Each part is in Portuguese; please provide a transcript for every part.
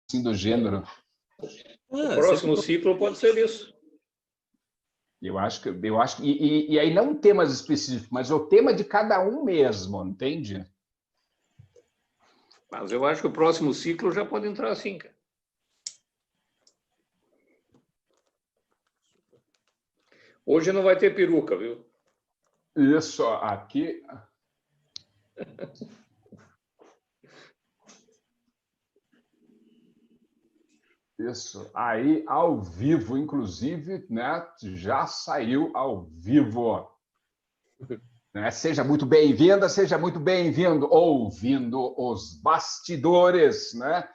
assim do gênero. O próximo ciclo pode ser isso. Eu acho que e aí não temas específicos, mas o tema de cada um mesmo, entende? Mas eu acho que o próximo ciclo já pode entrar assim, cara. Hoje não vai ter peruca, viu? Isso, aqui. Isso, aí ao vivo, inclusive, né? Já saiu ao vivo. Né? Seja muito bem-vinda, seja muito bem-vindo, ouvindo os bastidores, né?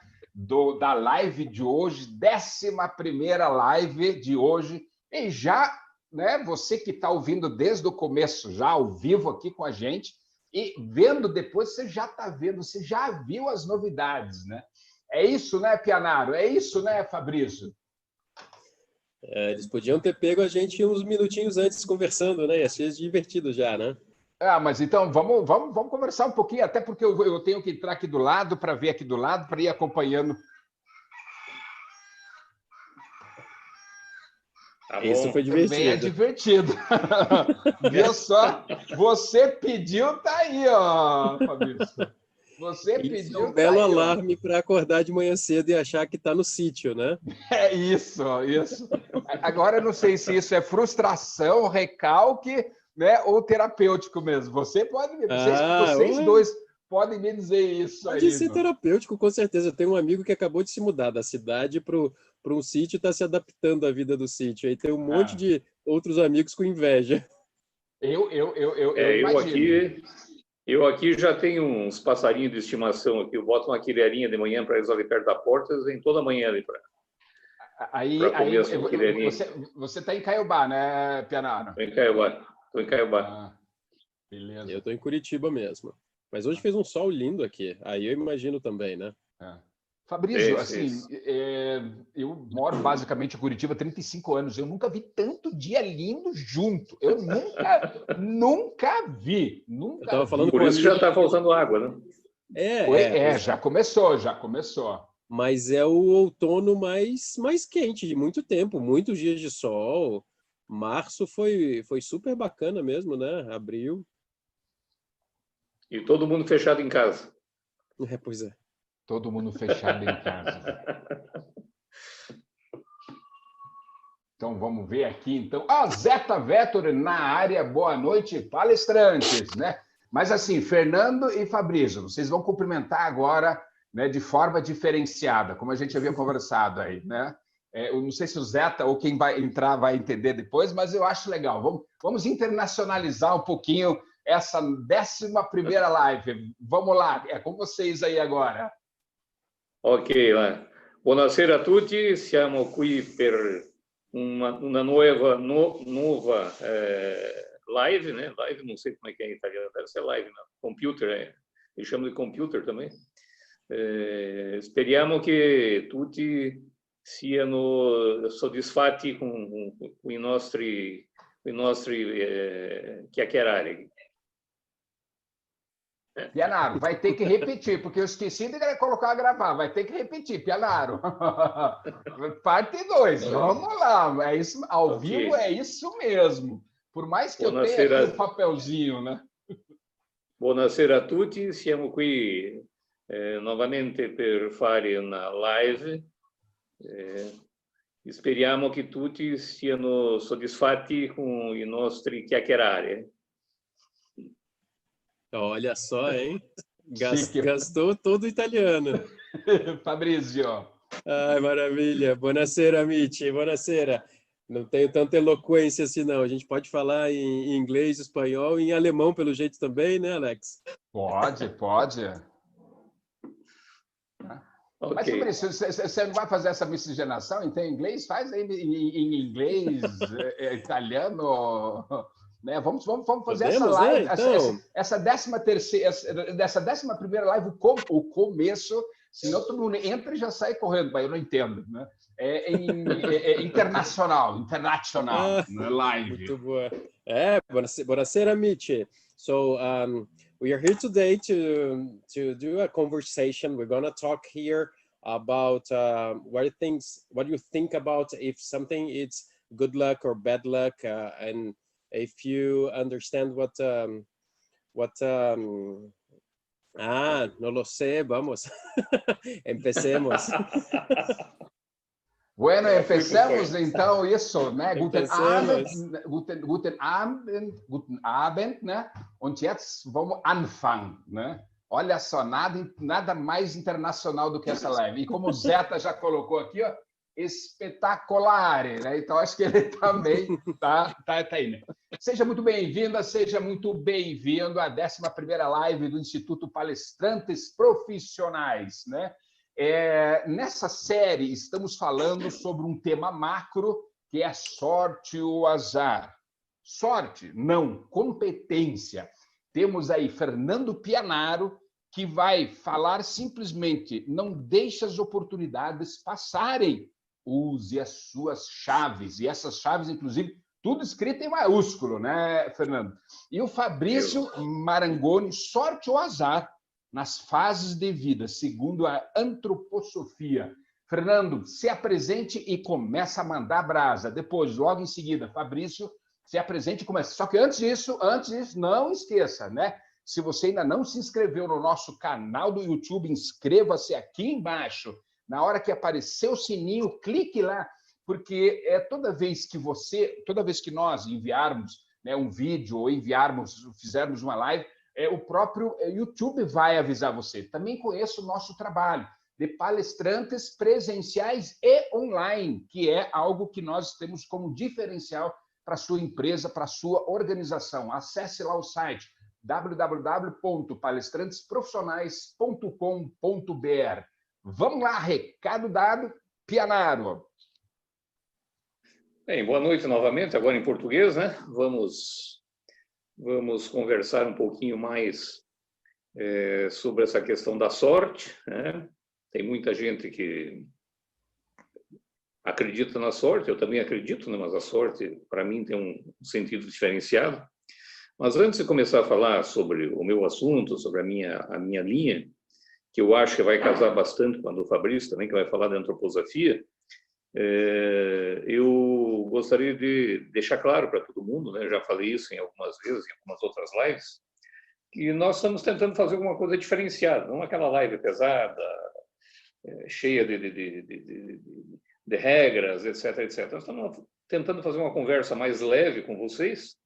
Da live de hoje, 11ª live de hoje, e já, né? Você que está ouvindo desde o começo, já ao vivo aqui com a gente, e vendo depois, você já está vendo, você já viu as novidades, né? É isso, né, Pianaro? É isso, né, Fabrício? Eles podiam ter pego a gente uns minutinhos antes conversando, né? Ia ser divertido já, né? Mas então vamos conversar um pouquinho, até porque eu tenho que entrar aqui do lado para ver aqui do lado, para ir acompanhando. Isso foi divertido. Também é divertido. Viu só? Você pediu, tá aí, ó, Fabrício. Você Isso pediu. É um belo alarme para acordar de manhã cedo e achar que está no sítio, né? É isso. Agora eu não sei se isso é frustração, recalque, né, ou terapêutico mesmo. Você pode me vocês dois podem me dizer isso aí. Pode ser terapêutico, com certeza. Eu tenho um amigo que acabou de se mudar da cidade para um sítio e está se adaptando à vida do sítio. Aí tem um monte de outros amigos com inveja. Eu imagino. Eu aqui já tenho uns passarinhos de estimação aqui. Eu boto uma quileirinha de manhã para eles ali perto da porta, eles vêm toda manhã ali para comer essa quileirinha. Você está em Caiobá, né, Pianaro? Estou em Caiobá. Beleza. Eu estou em Curitiba mesmo. Mas hoje fez um sol lindo aqui. Aí eu imagino também, né? Fabrício, eu moro basicamente em Curitiba há 35 anos. Eu nunca vi tanto dia lindo junto. Eu nunca vi. Eu estava falando Por isso já está faltando água, né? Já começou. Mas é o outono mais quente de muito tempo, muitos dias de sol. Março foi super bacana mesmo, né? Abril. E todo mundo fechado em casa. Pois é. Todo mundo fechado em casa. Então, vamos ver aqui. Então, Zeta Vettori na área. Boa noite, palestrantes, né? Mas assim, Fernando e Fabrício, vocês vão cumprimentar agora, né, de forma diferenciada, como a gente havia conversado aí, né? Eu não sei se o Zeta ou quem vai entrar vai entender depois, mas eu acho legal. Vamos internacionalizar um pouquinho essa 11ª live. Vamos lá, é com vocês aí agora. Ok, buonasera a tutti, siamo qui per una nuova live, né? Live, não sei como é que é em italiano, deve ser live, não. Computer, eu chamo de computer também. Speriamo che tutti siano soddisfatti com i nostri chiacchierare. Pianaro, vai ter que repetir, porque eu esqueci de colocar a gravar. Vai ter que repetir, Pianaro. Parte 2, vamos lá. É isso, ao vivo é isso mesmo. Por mais que eu tenha aqui um papelzinho, né? Buonasera a tutti, siamo qui novamente per fare una live. Speriamo che tutti siano soddisfatti com i nostri chiacchierare. Olha só, hein? Gastou todo italiano. Fabrício. Ai, maravilha. Buonasera, amici. Buonasera. Não tenho tanta eloquência assim, não. A gente pode falar em inglês, espanhol e em alemão, pelo jeito também, né, Alex? Pode. Okay. Mas, Fabrício, você não vai fazer essa miscigenação? Então, em inglês, faz aí em inglês, italiano... Né? Vamos fazer essa live, né? Então... essa 11ª live, o começo, senão todo mundo entra e já sai correndo, mas eu não entendo, né? International live. Muito boa. Buonasera, amici. So, we are here today to do a conversation. We're going to talk here about what you think about if something is good luck or bad luck, and if you understand no lo sé, vamos. Empecemos. Bueno, empecemos então isso, né? Guten Abend, guten Abend, né? Und jetzt vamos anfangen, né? Olha só, nada mais internacional do que essa live. E como o Zeta já colocou aqui, ó, espetacular, né? Então acho que ele também tá aí, né? Seja muito bem-vinda, seja muito bem-vindo à 11ª live do Instituto Palestrantes Profissionais, né? Nessa série, estamos falando sobre um tema macro, que é a sorte ou azar. Sorte, não, competência. Temos aí Fernando Pianaro, que vai falar simplesmente, não deixe as oportunidades passarem, use as suas chaves. E essas chaves, inclusive, tudo escrito em maiúsculo, né, Fernando? E o Fabrício Marangoni, sorte ou azar nas fases de vida, segundo a antroposofia. Fernando, se apresente e começa a mandar brasa. Depois, logo em seguida, Fabrício, se apresente e começa. Só que antes disso, não esqueça, né? Se você ainda não se inscreveu no nosso canal do YouTube, inscreva-se aqui embaixo. Na hora que aparecer o sininho, clique lá, porque toda vez que nós enviarmos, né, um vídeo ou fizermos uma live, o próprio YouTube vai avisar você. Também conheça o nosso trabalho de palestrantes presenciais e online, que é algo que nós temos como diferencial para a sua empresa, para a sua organização. Acesse lá o site www.palestrantesprofissionais.com.br. Vamos lá, recado dado, Pianaro. Bem, boa noite novamente, agora em português, né? Vamos conversar um pouquinho mais sobre essa questão da sorte, né? Tem muita gente que acredita na sorte, eu também acredito, né? Mas a sorte, para mim, tem um sentido diferenciado. Mas antes de começar a falar sobre o meu assunto, sobre a minha linha, que eu acho que vai casar bastante com a do Fabrício também, que vai falar da antroposofia, eu gostaria de deixar claro para todo mundo, né? Já falei isso em algumas vezes, em algumas outras lives, que nós estamos tentando fazer alguma coisa diferenciada, não aquela live pesada, cheia de regras, etc, etc. Nós estamos tentando fazer uma conversa mais leve com vocês,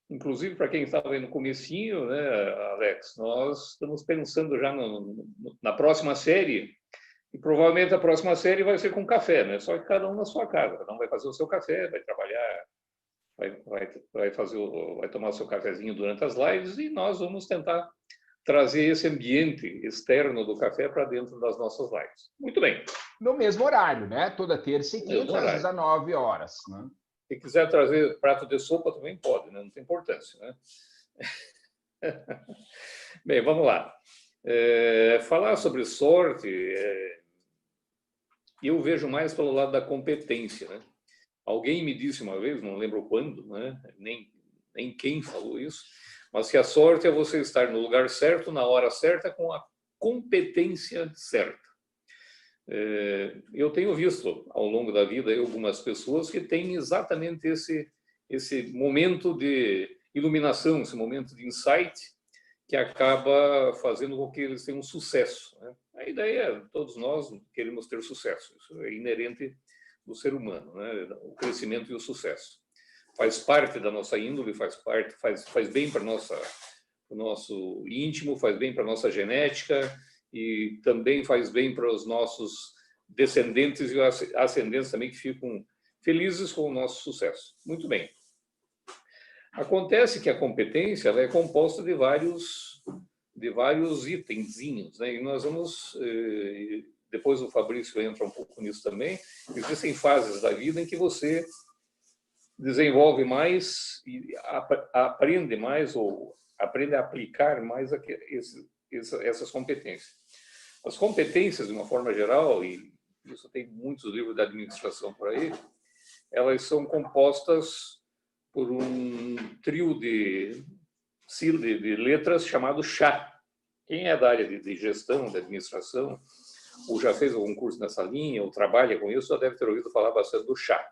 inclusive para quem estava aí no comecinho, né, Alex, nós estamos pensando já na próxima série, e provavelmente a próxima série vai ser com café, né? Só que cada um na sua casa, cada um vai fazer o seu café, vai trabalhar, vai tomar o seu cafezinho durante as lives, e nós vamos tentar trazer esse ambiente externo do café para dentro das nossas lives. Muito bem. No mesmo horário, né? Toda terça e quinta, às 19 horas, né? Se quiser trazer prato de sopa, também pode, né? Não tem importância, né? Bem, vamos lá. Falar sobre sorte, eu vejo mais pelo lado da competência, né? Alguém me disse uma vez, não lembro quando, né? Nem quem falou isso, mas que a sorte é você estar no lugar certo, na hora certa, com a competência certa. Eu tenho visto ao longo da vida algumas pessoas que têm exatamente esse momento de iluminação, esse momento de insight, que acaba fazendo com que eles tenham sucesso, né? A ideia, todos nós queremos ter sucesso, isso é inerente do ser humano, né? O crescimento e o sucesso. Faz parte da nossa índole, faz bem para o nosso íntimo, faz bem para a nossa genética, e também faz bem para os nossos descendentes e ascendentes também, que ficam felizes com o nosso sucesso. Muito bem. Acontece que a competência ela é composta de vários itenzinhos, né? E nós vamos, depois o Fabrício entra um pouco nisso também, existem fases da vida em que você desenvolve mais e aprende mais, ou aprende a aplicar mais essas competências. As competências, de uma forma geral, e isso tem muitos livros da administração por aí, elas são compostas por um trio de letras chamado CHA. Quem é da área de gestão, de administração, ou já fez algum curso nessa linha, ou trabalha com isso, já deve ter ouvido falar bastante do chá.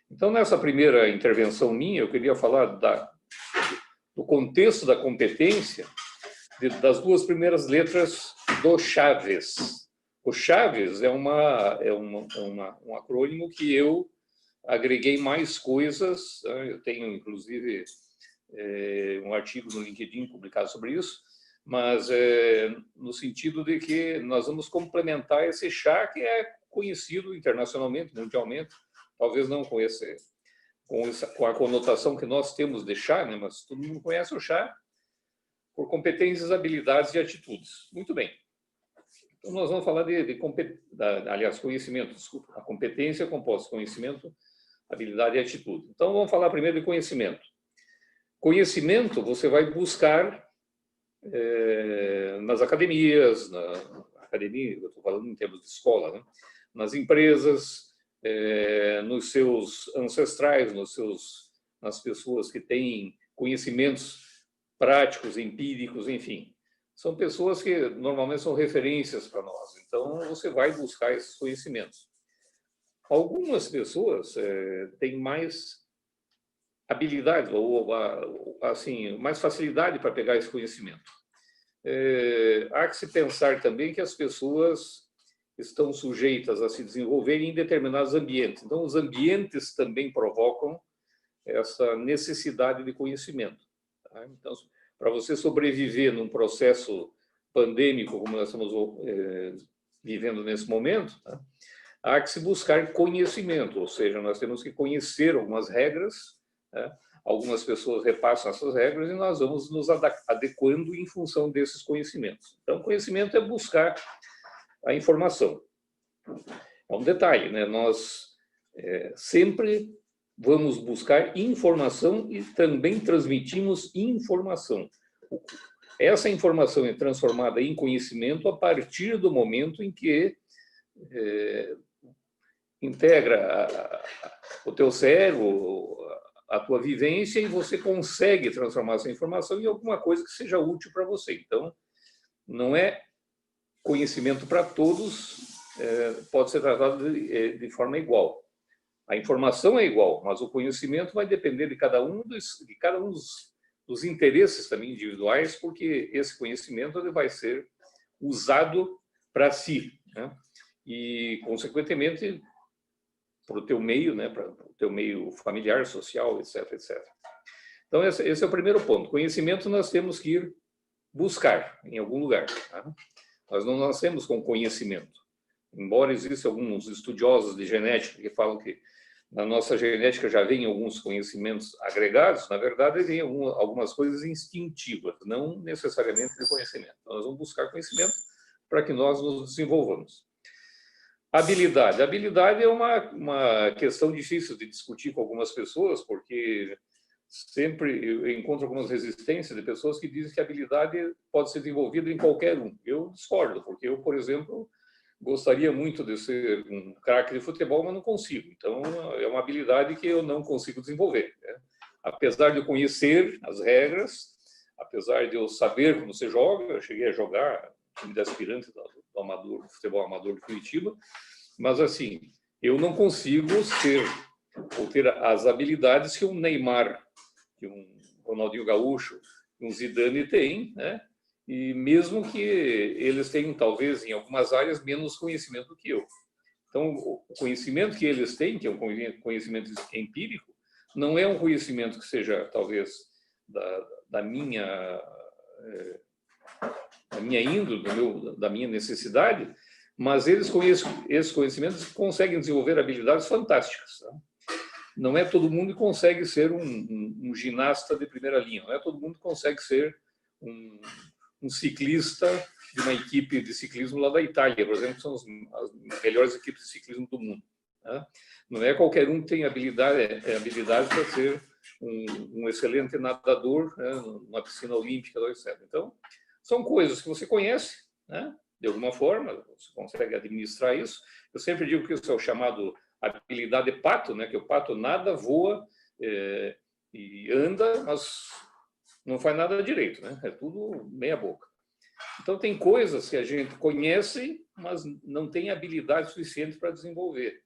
Então, nessa primeira intervenção minha, eu queria falar do contexto da competência das duas primeiras letras do Chaves. O Chaves é um acrônimo que eu agreguei mais coisas. Eu tenho, inclusive, um artigo no LinkedIn publicado sobre isso, mas no sentido de que nós vamos complementar esse chá que é conhecido internacionalmente, mundialmente, talvez não com a conotação que nós temos de chá, né? Mas todo mundo conhece o chá por competências, habilidades e atitudes. Muito bem. Então, nós vamos falar aliás, conhecimento, desculpa. A competência é composta de conhecimento, habilidade e atitude. Então, vamos falar primeiro de conhecimento. Conhecimento você vai buscar nas academias, academia, eu estou falando em termos de escola, né? Nas empresas, nos seus ancestrais, nas pessoas que têm conhecimentos práticos, empíricos, enfim. São pessoas que normalmente são referências para nós. Então, você vai buscar esses conhecimentos. Algumas pessoas têm mais habilidade ou assim, mais facilidade para pegar esse conhecimento. Há que se pensar também que as pessoas estão sujeitas a se desenvolverem em determinados ambientes. Então, os ambientes também provocam essa necessidade de conhecimento. Tá? Então, para você sobreviver num processo pandêmico, como nós estamos vivendo nesse momento, tá? Há que se buscar conhecimento, ou seja, nós temos que conhecer algumas regras, né? Algumas pessoas repassam essas regras e nós vamos nos adequando em função desses conhecimentos. Então, conhecimento é buscar a informação. É um detalhe, né? Nós sempre vamos buscar informação e também transmitimos informação. Essa informação é transformada em conhecimento a partir do momento em que integra o teu cérebro, a tua vivência, e você consegue transformar essa informação em alguma coisa que seja útil para você. Então, não é conhecimento para todos, pode ser tratado de forma igual. A informação é igual, mas o conhecimento vai depender de cada um dos interesses também individuais, porque esse conhecimento ele vai ser usado para si, né? E, consequentemente, para o teu meio, né? Para o teu meio familiar, social, etc, etc. Então, esse é o primeiro ponto. Conhecimento nós temos que ir buscar em algum lugar. Tá? Nós não nascemos com conhecimento. Embora existam alguns estudiosos de genética que falam que na nossa genética já vem alguns conhecimentos agregados, na verdade, vem algumas coisas instintivas, não necessariamente de conhecimento. Então, nós vamos buscar conhecimento para que nós nos desenvolvamos. Habilidade. Habilidade é uma questão difícil de discutir com algumas pessoas, porque sempre eu encontro algumas resistências de pessoas que dizem que a habilidade pode ser desenvolvida em qualquer um. Eu discordo, porque eu, por exemplo, gostaria muito de ser um craque de futebol, mas não consigo. Então, é uma habilidade que eu não consigo desenvolver, né? Apesar de eu conhecer as regras, apesar de eu saber como se joga, eu cheguei a jogar time de aspirante do futebol amador de Curitiba, mas assim, eu não consigo ter as habilidades que um Neymar, que um Ronaldinho Gaúcho, que um Zidane tem, né? E mesmo que eles tenham, talvez, em algumas áreas, menos conhecimento do que eu. Então, o conhecimento que eles têm, que é um conhecimento empírico, não é um conhecimento que seja, talvez, da minha índole, da minha necessidade, mas eles com esses conhecimentos conseguem desenvolver habilidades fantásticas. Tá? Não é todo mundo que consegue ser um ginasta de primeira linha, não é todo mundo que consegue ser um ciclista de uma equipe de ciclismo lá da Itália, por exemplo, que são as melhores equipes de ciclismo do mundo. Tá? Não é qualquer um que tem habilidade para ser um excelente nadador, né, numa piscina olímpica, etc. Então, são coisas que você conhece, né, de alguma forma, você consegue administrar isso. Eu sempre digo que isso é o chamado habilidade pato, né, que o pato nada, voa e anda, mas não faz nada direito, né? É tudo meia boca. Então, tem coisas que a gente conhece mas não tem habilidade suficiente para desenvolver.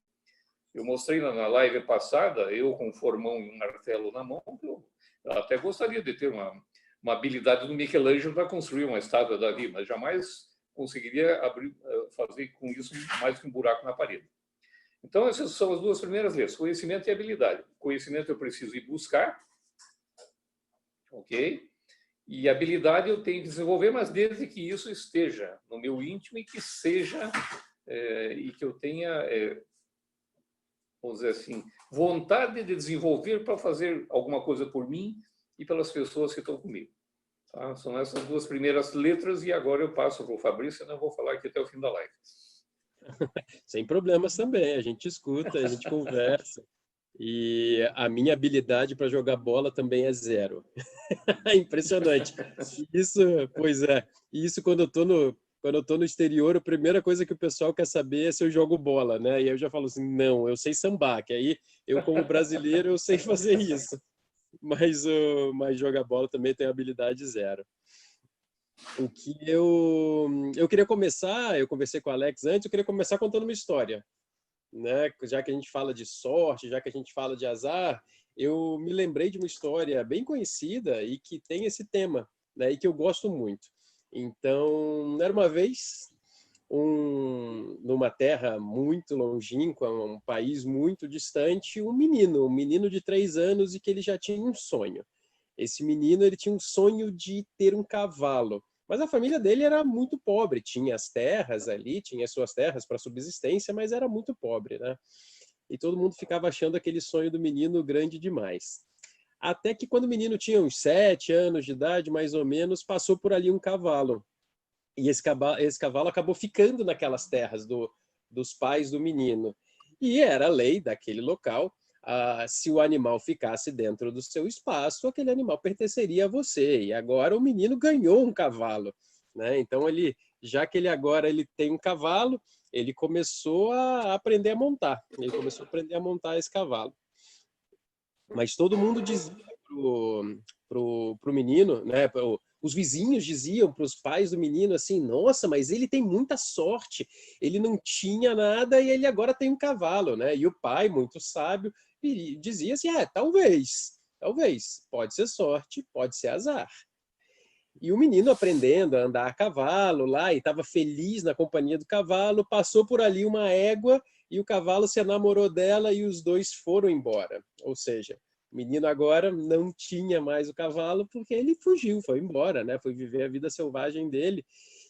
Eu mostrei na live passada, eu com um formão e um martelo na mão, eu até gostaria de ter uma habilidade do Michelangelo para construir uma estátua da Davi, mas jamais conseguiria fazer com isso mais que um buraco na parede. Então, essas são as duas primeiras leis, conhecimento e habilidade. Conhecimento eu preciso ir buscar, ok? E habilidade eu tenho que desenvolver, mas desde que isso esteja no meu íntimo e que seja, e que eu tenha, vamos dizer assim, vontade de desenvolver para fazer alguma coisa por mim e pelas pessoas que estão comigo. Tá? São essas duas primeiras letras e agora eu passo para o Fabrício, senão eu vou falar aqui até o fim da live. Sem problemas também, a gente escuta, a gente conversa. E a minha habilidade para jogar bola também é zero. Impressionante. Isso, pois é. Isso quando eu tô no exterior, a primeira coisa que o pessoal quer saber é se eu jogo bola, né? E eu já falo assim, não, eu sei sambar, que aí eu como brasileiro eu sei fazer isso. Mas jogar bola também tem habilidade zero. O que eu queria começar, eu conversei com o Alex antes, eu queria começar contando uma história, né? Já que a gente fala de sorte, já que a gente fala de azar, eu me lembrei de uma história bem conhecida e que tem esse tema, né? E que eu gosto muito. Então, era uma vez numa terra muito longínqua, um país muito distante, um menino de 3 anos e que ele já tinha um sonho. Esse menino ele tinha um sonho de ter um cavalo. Mas a família dele era muito pobre, tinha as terras ali, tinha suas terras para subsistência, mas era muito pobre, né? E todo mundo ficava achando aquele sonho do menino grande demais. Até que quando o menino tinha uns 7 anos de idade, mais ou menos, passou por ali um cavalo. E esse cavalo acabou ficando naquelas terras dos pais do menino. E era a lei daquele local, se o animal ficasse dentro do seu espaço, aquele animal pertenceria a você. E agora o menino ganhou um cavalo, né? Então já que ele agora tem um cavalo, ele começou a aprender a montar. Ele começou a aprender a montar esse cavalo. Mas todo mundo dizia pro menino, né? Os vizinhos diziam para os pais do menino assim: nossa, mas ele tem muita sorte. Ele não tinha nada e ele agora tem um cavalo, né? E o pai, muito sábio, dizia assim: talvez, pode ser sorte, pode ser azar. E o menino aprendendo a andar a cavalo lá e estava feliz na companhia do cavalo, passou por ali uma égua e o cavalo se enamorou dela e os dois foram embora. Ou seja, o menino agora não tinha mais o cavalo porque ele fugiu, foi embora, né? Foi viver a vida selvagem dele.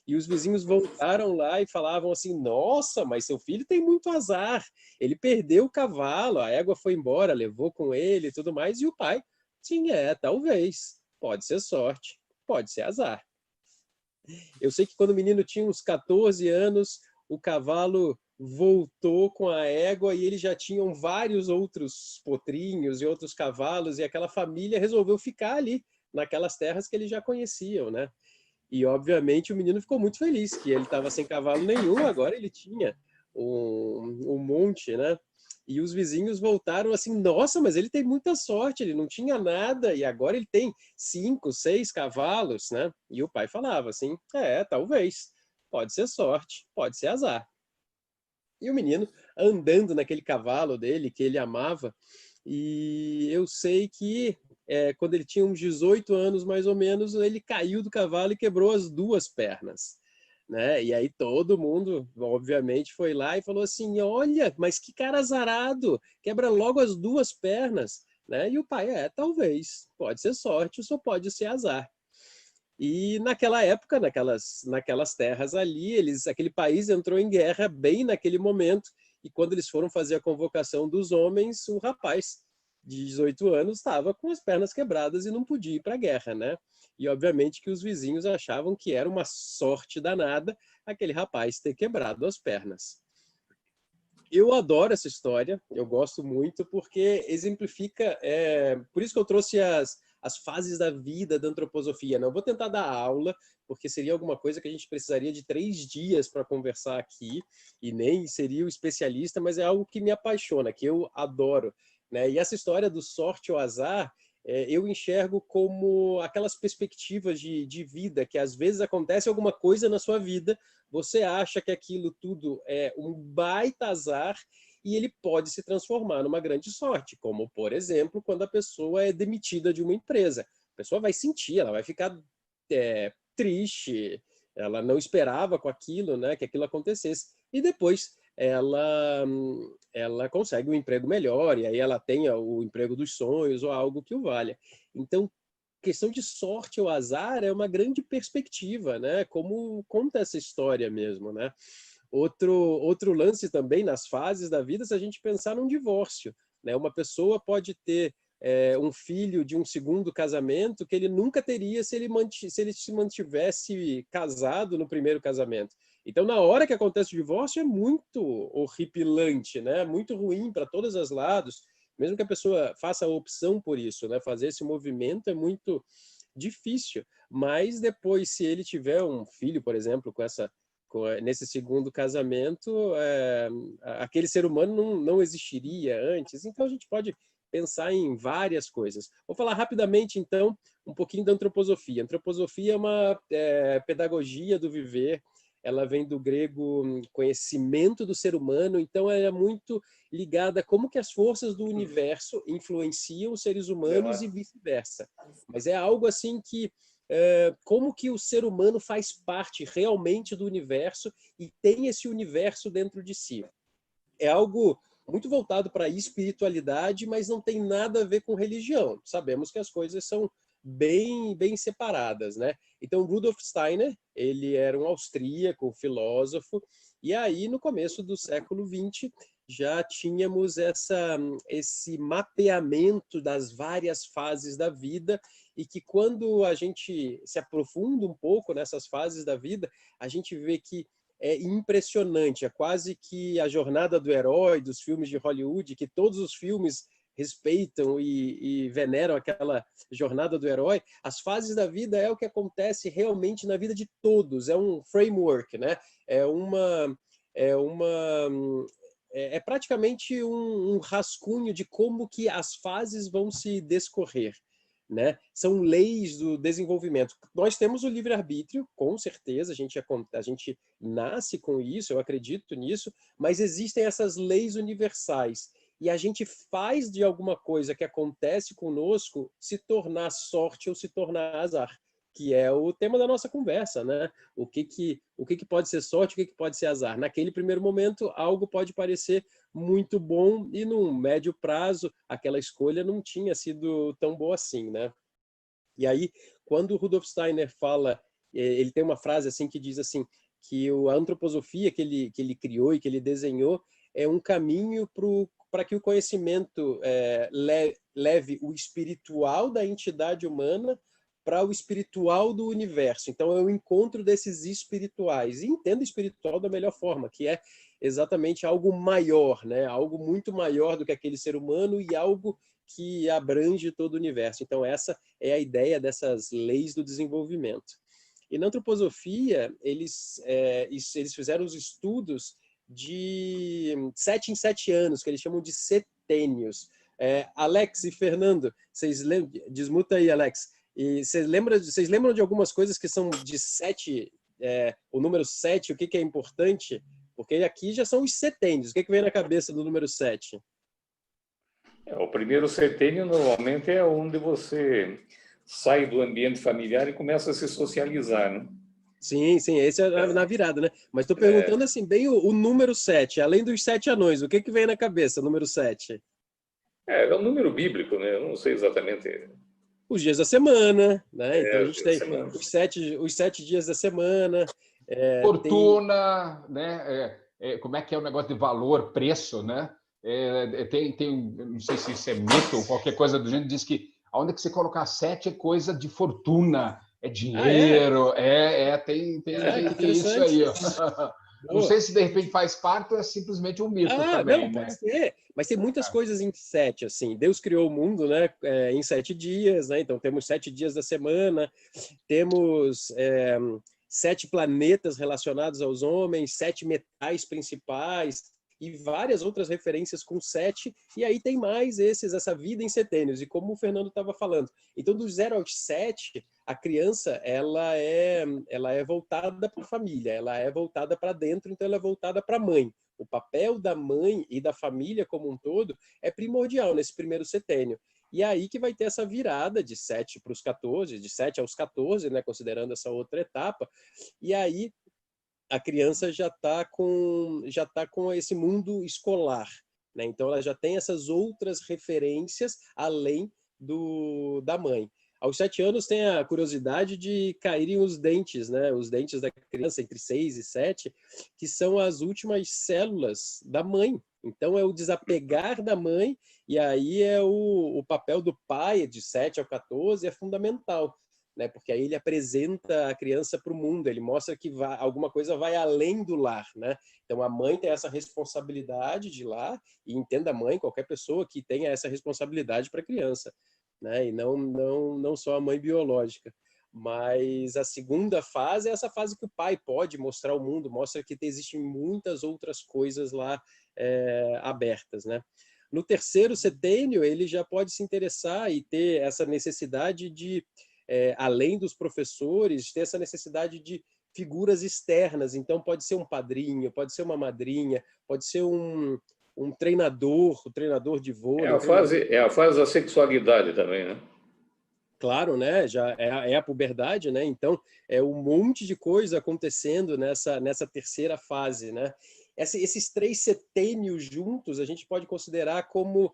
E os vizinhos voltaram lá e falavam assim: nossa, mas seu filho tem muito azar. Ele perdeu o cavalo, a égua foi embora, levou com ele e tudo mais. E o pai, sim, talvez, pode ser sorte, pode ser azar. Eu sei que quando o menino tinha uns 14 anos, o cavalo voltou com a égua e eles já tinham vários outros potrinhos e outros cavalos e aquela família resolveu ficar ali, naquelas terras que eles já conheciam, né? E, obviamente, o menino ficou muito feliz que ele estava sem cavalo nenhum, agora ele tinha um monte, né? E os vizinhos voltaram assim: nossa, mas ele tem muita sorte, ele não tinha nada e agora ele tem 5, 6 cavalos, né? E o pai falava assim: talvez, pode ser sorte, pode ser azar. E o menino andando naquele cavalo dele que ele amava, e eu sei que quando ele tinha uns 18 anos mais ou menos, ele caiu do cavalo e quebrou as 2 pernas. Né? E aí todo mundo, obviamente, foi lá e falou assim: olha, mas que cara azarado, quebra logo as 2 pernas. Né? E o pai, talvez, pode ser sorte, só pode ser azar. E naquela época, naquelas terras ali, aquele país entrou em guerra bem naquele momento, e quando eles foram fazer a convocação dos homens, um rapaz de 18 anos estava com as pernas quebradas e não podia ir para a guerra, né? E obviamente que os vizinhos achavam que era uma sorte danada aquele rapaz ter quebrado as pernas. Eu adoro essa história, eu gosto muito, porque exemplifica, por isso que eu trouxe as fases da vida da antroposofia. Não vou tentar dar aula, porque seria alguma coisa que a gente precisaria de 3 dias para conversar aqui, e nem seria o especialista, mas é algo que me apaixona, que eu adoro. Né? E essa história do sorte ou azar eu enxergo como aquelas perspectivas de vida que às vezes acontece alguma coisa na sua vida, você acha que aquilo tudo é um baita azar e ele pode se transformar numa grande sorte, como, por exemplo, quando a pessoa é demitida de uma empresa. A pessoa vai sentir, ela vai ficar triste, ela não esperava com aquilo, né, que aquilo acontecesse. E depois ela consegue um emprego melhor, e aí ela tem o emprego dos sonhos ou algo que o valha. Então, questão de sorte ou azar é uma grande perspectiva, né? Como conta essa história mesmo, né? Outro lance também nas fases da vida, se a gente pensar num divórcio, né? Uma pessoa pode ter um filho de um segundo casamento que ele nunca teria se ele se mantivesse casado no primeiro casamento. Então, na hora que acontece o divórcio, é muito horripilante, né? Muito ruim para todos os lados, mesmo que a pessoa faça a opção por isso, né? Fazer esse movimento é muito difícil. Mas depois, se ele tiver um filho, por exemplo, nesse segundo casamento, aquele ser humano não existiria antes. Então, a gente pode pensar em várias coisas. Vou falar rapidamente, então, um pouquinho da antroposofia. A antroposofia é uma pedagogia do viver. Ela vem do grego conhecimento do ser humano, então ela é muito ligada a como que as forças do universo influenciam os seres humanos e vice-versa. Mas é algo assim que como que o ser humano faz parte realmente do universo e tem esse universo dentro de si. É algo muito voltado para a espiritualidade, mas não tem nada a ver com religião. Sabemos que as coisas são bem separadas, né? Então, Rudolf Steiner, ele era um austríaco, filósofo, e aí, no começo do século XX, já tínhamos esse mapeamento das várias fases da vida, e que quando a gente se aprofunda um pouco nessas fases da vida, a gente vê que é impressionante, é quase que a jornada do herói dos filmes de Hollywood, que todos os filmes respeitam e veneram aquela jornada do herói. As fases da vida é o que acontece realmente na vida de todos, é um framework, né? É praticamente um rascunho de como que as fases vão se descorrer. Né? São leis do desenvolvimento. Nós temos o livre-arbítrio, com certeza, a gente nasce com isso, eu acredito nisso, mas existem essas leis universais. E a gente faz de alguma coisa que acontece conosco se tornar sorte ou se tornar azar, que é o tema da nossa conversa, né? O que pode ser sorte, o que pode ser azar. Naquele primeiro momento, algo pode parecer muito bom e num médio prazo, aquela escolha não tinha sido tão boa assim, né? E aí, quando o Rudolf Steiner fala, ele tem uma frase assim que diz assim, que a antroposofia que ele criou e que ele desenhou é um caminho para que o conhecimento leve o espiritual da entidade humana para o espiritual do universo. Então, é o encontro desses espirituais. E entenda espiritual da melhor forma, que é exatamente algo maior, né? Algo muito maior do que aquele ser humano e algo que abrange todo o universo. Então, essa é a ideia dessas leis do desenvolvimento. E na antroposofia, eles fizeram os estudos de 7 em 7 anos, que eles chamam de setênios. Alex e Fernando, vocês lembram? Desmuta aí, Alex. E vocês lembram de algumas coisas que são de 7, o número 7, o que é importante? Porque aqui já são os setênios. O que vem na cabeça do número 7? O primeiro setênio normalmente é onde você sai do ambiente familiar e começa a se socializar, né? Sim, esse é na virada, né? Mas estou perguntando assim, bem o número 7, além dos 7 anões, o que vem na cabeça, número 7? É um número bíblico, né? Eu não sei exatamente. Os dias da semana, né? Então a gente tem os 7 dias da semana. Fortuna, né? Como é que é o negócio de valor, preço, né? Não sei se isso é mito ou qualquer coisa do gênero, diz que aonde que você colocar 7 é coisa de fortuna, é dinheiro, tem isso aí. Ó. Não sei se de repente faz parte ou é simplesmente um mito também, não, né? pode ser. Mas tem muitas coisas em 7, assim. Deus criou o mundo, né? Em 7 dias, né? Então temos 7 dias da semana, temos 7 planetas relacionados aos homens, 7 metais principais. e várias outras referências com 7, e aí tem mais essa vida em setênios, e como o Fernando estava falando. Então, do 0 aos 7, a criança ela é voltada para a família, ela é voltada para dentro, então ela é voltada para a mãe. O papel da mãe e da família como um todo é primordial nesse primeiro setênio. E aí que vai ter essa virada de 7 para os 14, de 7 aos 14, né, considerando essa outra etapa, e aí a criança já está com esse mundo escolar, né? Então ela já tem essas outras referências além da mãe. Aos 7 anos tem a curiosidade de caírem os dentes, né? Os dentes da criança entre 6 e 7, que são as últimas células da mãe. Então é o desapegar da mãe, e aí é o papel do pai de 7 a 14 é fundamental, né? Porque aí ele apresenta a criança para o mundo, ele mostra que alguma coisa vai além do lar, né? Então a mãe tem essa responsabilidade de lar, e entenda a mãe, qualquer pessoa que tenha essa responsabilidade para a criança, né? E não só a mãe biológica. Mas a segunda fase é essa fase que o pai pode mostrar ao mundo, mostra que existem muitas outras coisas lá abertas, né? No terceiro setênio, ele já pode se interessar e ter essa necessidade de, além dos professores, ter essa necessidade de figuras externas. Então, pode ser um padrinho, pode ser uma madrinha, pode ser um treinador, o treinador de vôlei. É a fase da sexualidade também, né? Claro, né? Já é a puberdade, né? Então, é um monte de coisa acontecendo nessa terceira fase, né? Esses 3 setênios juntos, a gente pode considerar como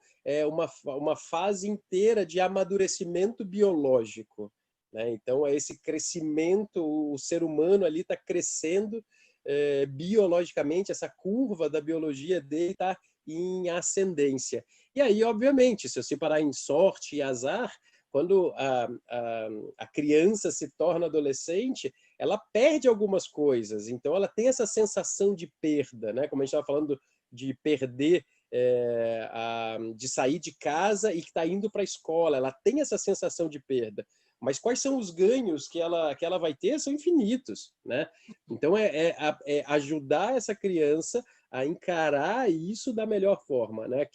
uma fase inteira de amadurecimento biológico, né? Então, é esse crescimento, o ser humano ali está crescendo biologicamente, essa curva da biologia dele está em ascendência. E aí, obviamente, se eu separar em sorte e azar, quando a criança se torna adolescente, ela perde algumas coisas. Então, ela tem essa sensação de perda, né? Como a gente estava falando de perder, de sair de casa e que está indo para a escola. Ela tem essa sensação de perda. Mas quais são os ganhos que ela vai ter? São infinitos, né? Então, é ajudar essa criança a encarar isso da melhor forma, né?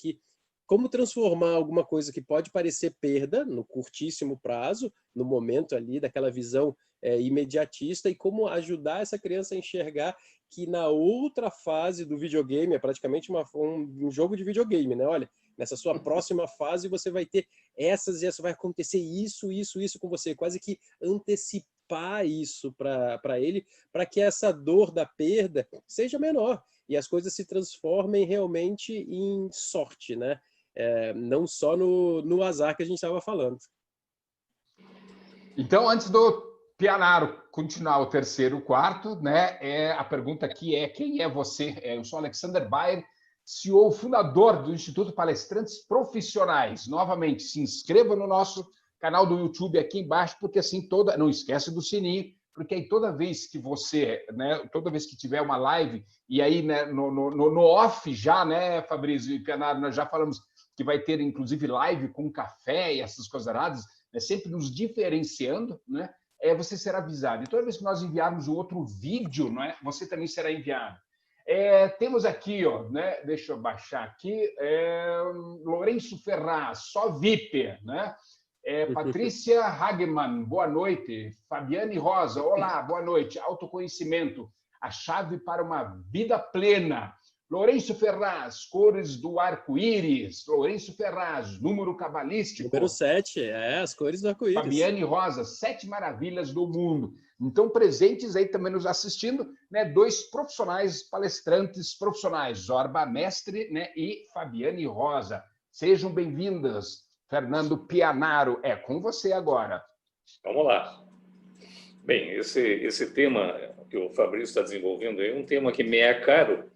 Como transformar alguma coisa que pode parecer perda no curtíssimo prazo, no momento ali daquela visão imediatista, e como ajudar essa criança a enxergar que na outra fase do videogame, é praticamente um jogo de videogame, né? Olha, nessa sua próxima fase você vai ter vai acontecer isso com você, quase que antecipar isso para ele, para que essa dor da perda seja menor e as coisas se transformem realmente em sorte, né? Não só no azar que a gente estava falando. Então, antes do Pianaro continuar o terceiro, o quarto, né? A pergunta aqui é: quem é você? Eu sou Alexander Bayer, CEO, fundador do Instituto Palestrantes Profissionais. Novamente, se inscreva no nosso canal do YouTube aqui embaixo, porque assim não esquece do sininho, porque aí toda vez que toda vez que tiver uma live, e aí, né, no off já, né, Fabrício e Pianaro, nós já falamos que vai ter inclusive live com café e essas coisas aradas, né, sempre nos diferenciando, né? Você será avisado. E toda vez que nós enviarmos um outro vídeo, né, você também será enviado. Temos aqui, ó, né, deixa eu baixar aqui, Lourenço Ferraz, só VIP, né? Patrícia Hagman, boa noite. Fabiane Rosa, olá, boa noite. Autoconhecimento, a chave para uma vida plena. Lourenço Ferraz, cores do arco-íris. Lourenço Ferraz, número cabalístico. Número 7, as cores do arco-íris. Fabiane Rosa, 7 maravilhas do mundo. Então, presentes aí também nos assistindo, né, 2 profissionais, palestrantes profissionais, Zorba Mestre, né, e Fabiane Rosa. Sejam bem-vindas. Fernando Pianaro, é com você agora. Vamos lá. Bem, esse tema que o Fabrício está desenvolvendo é um tema que me é caro,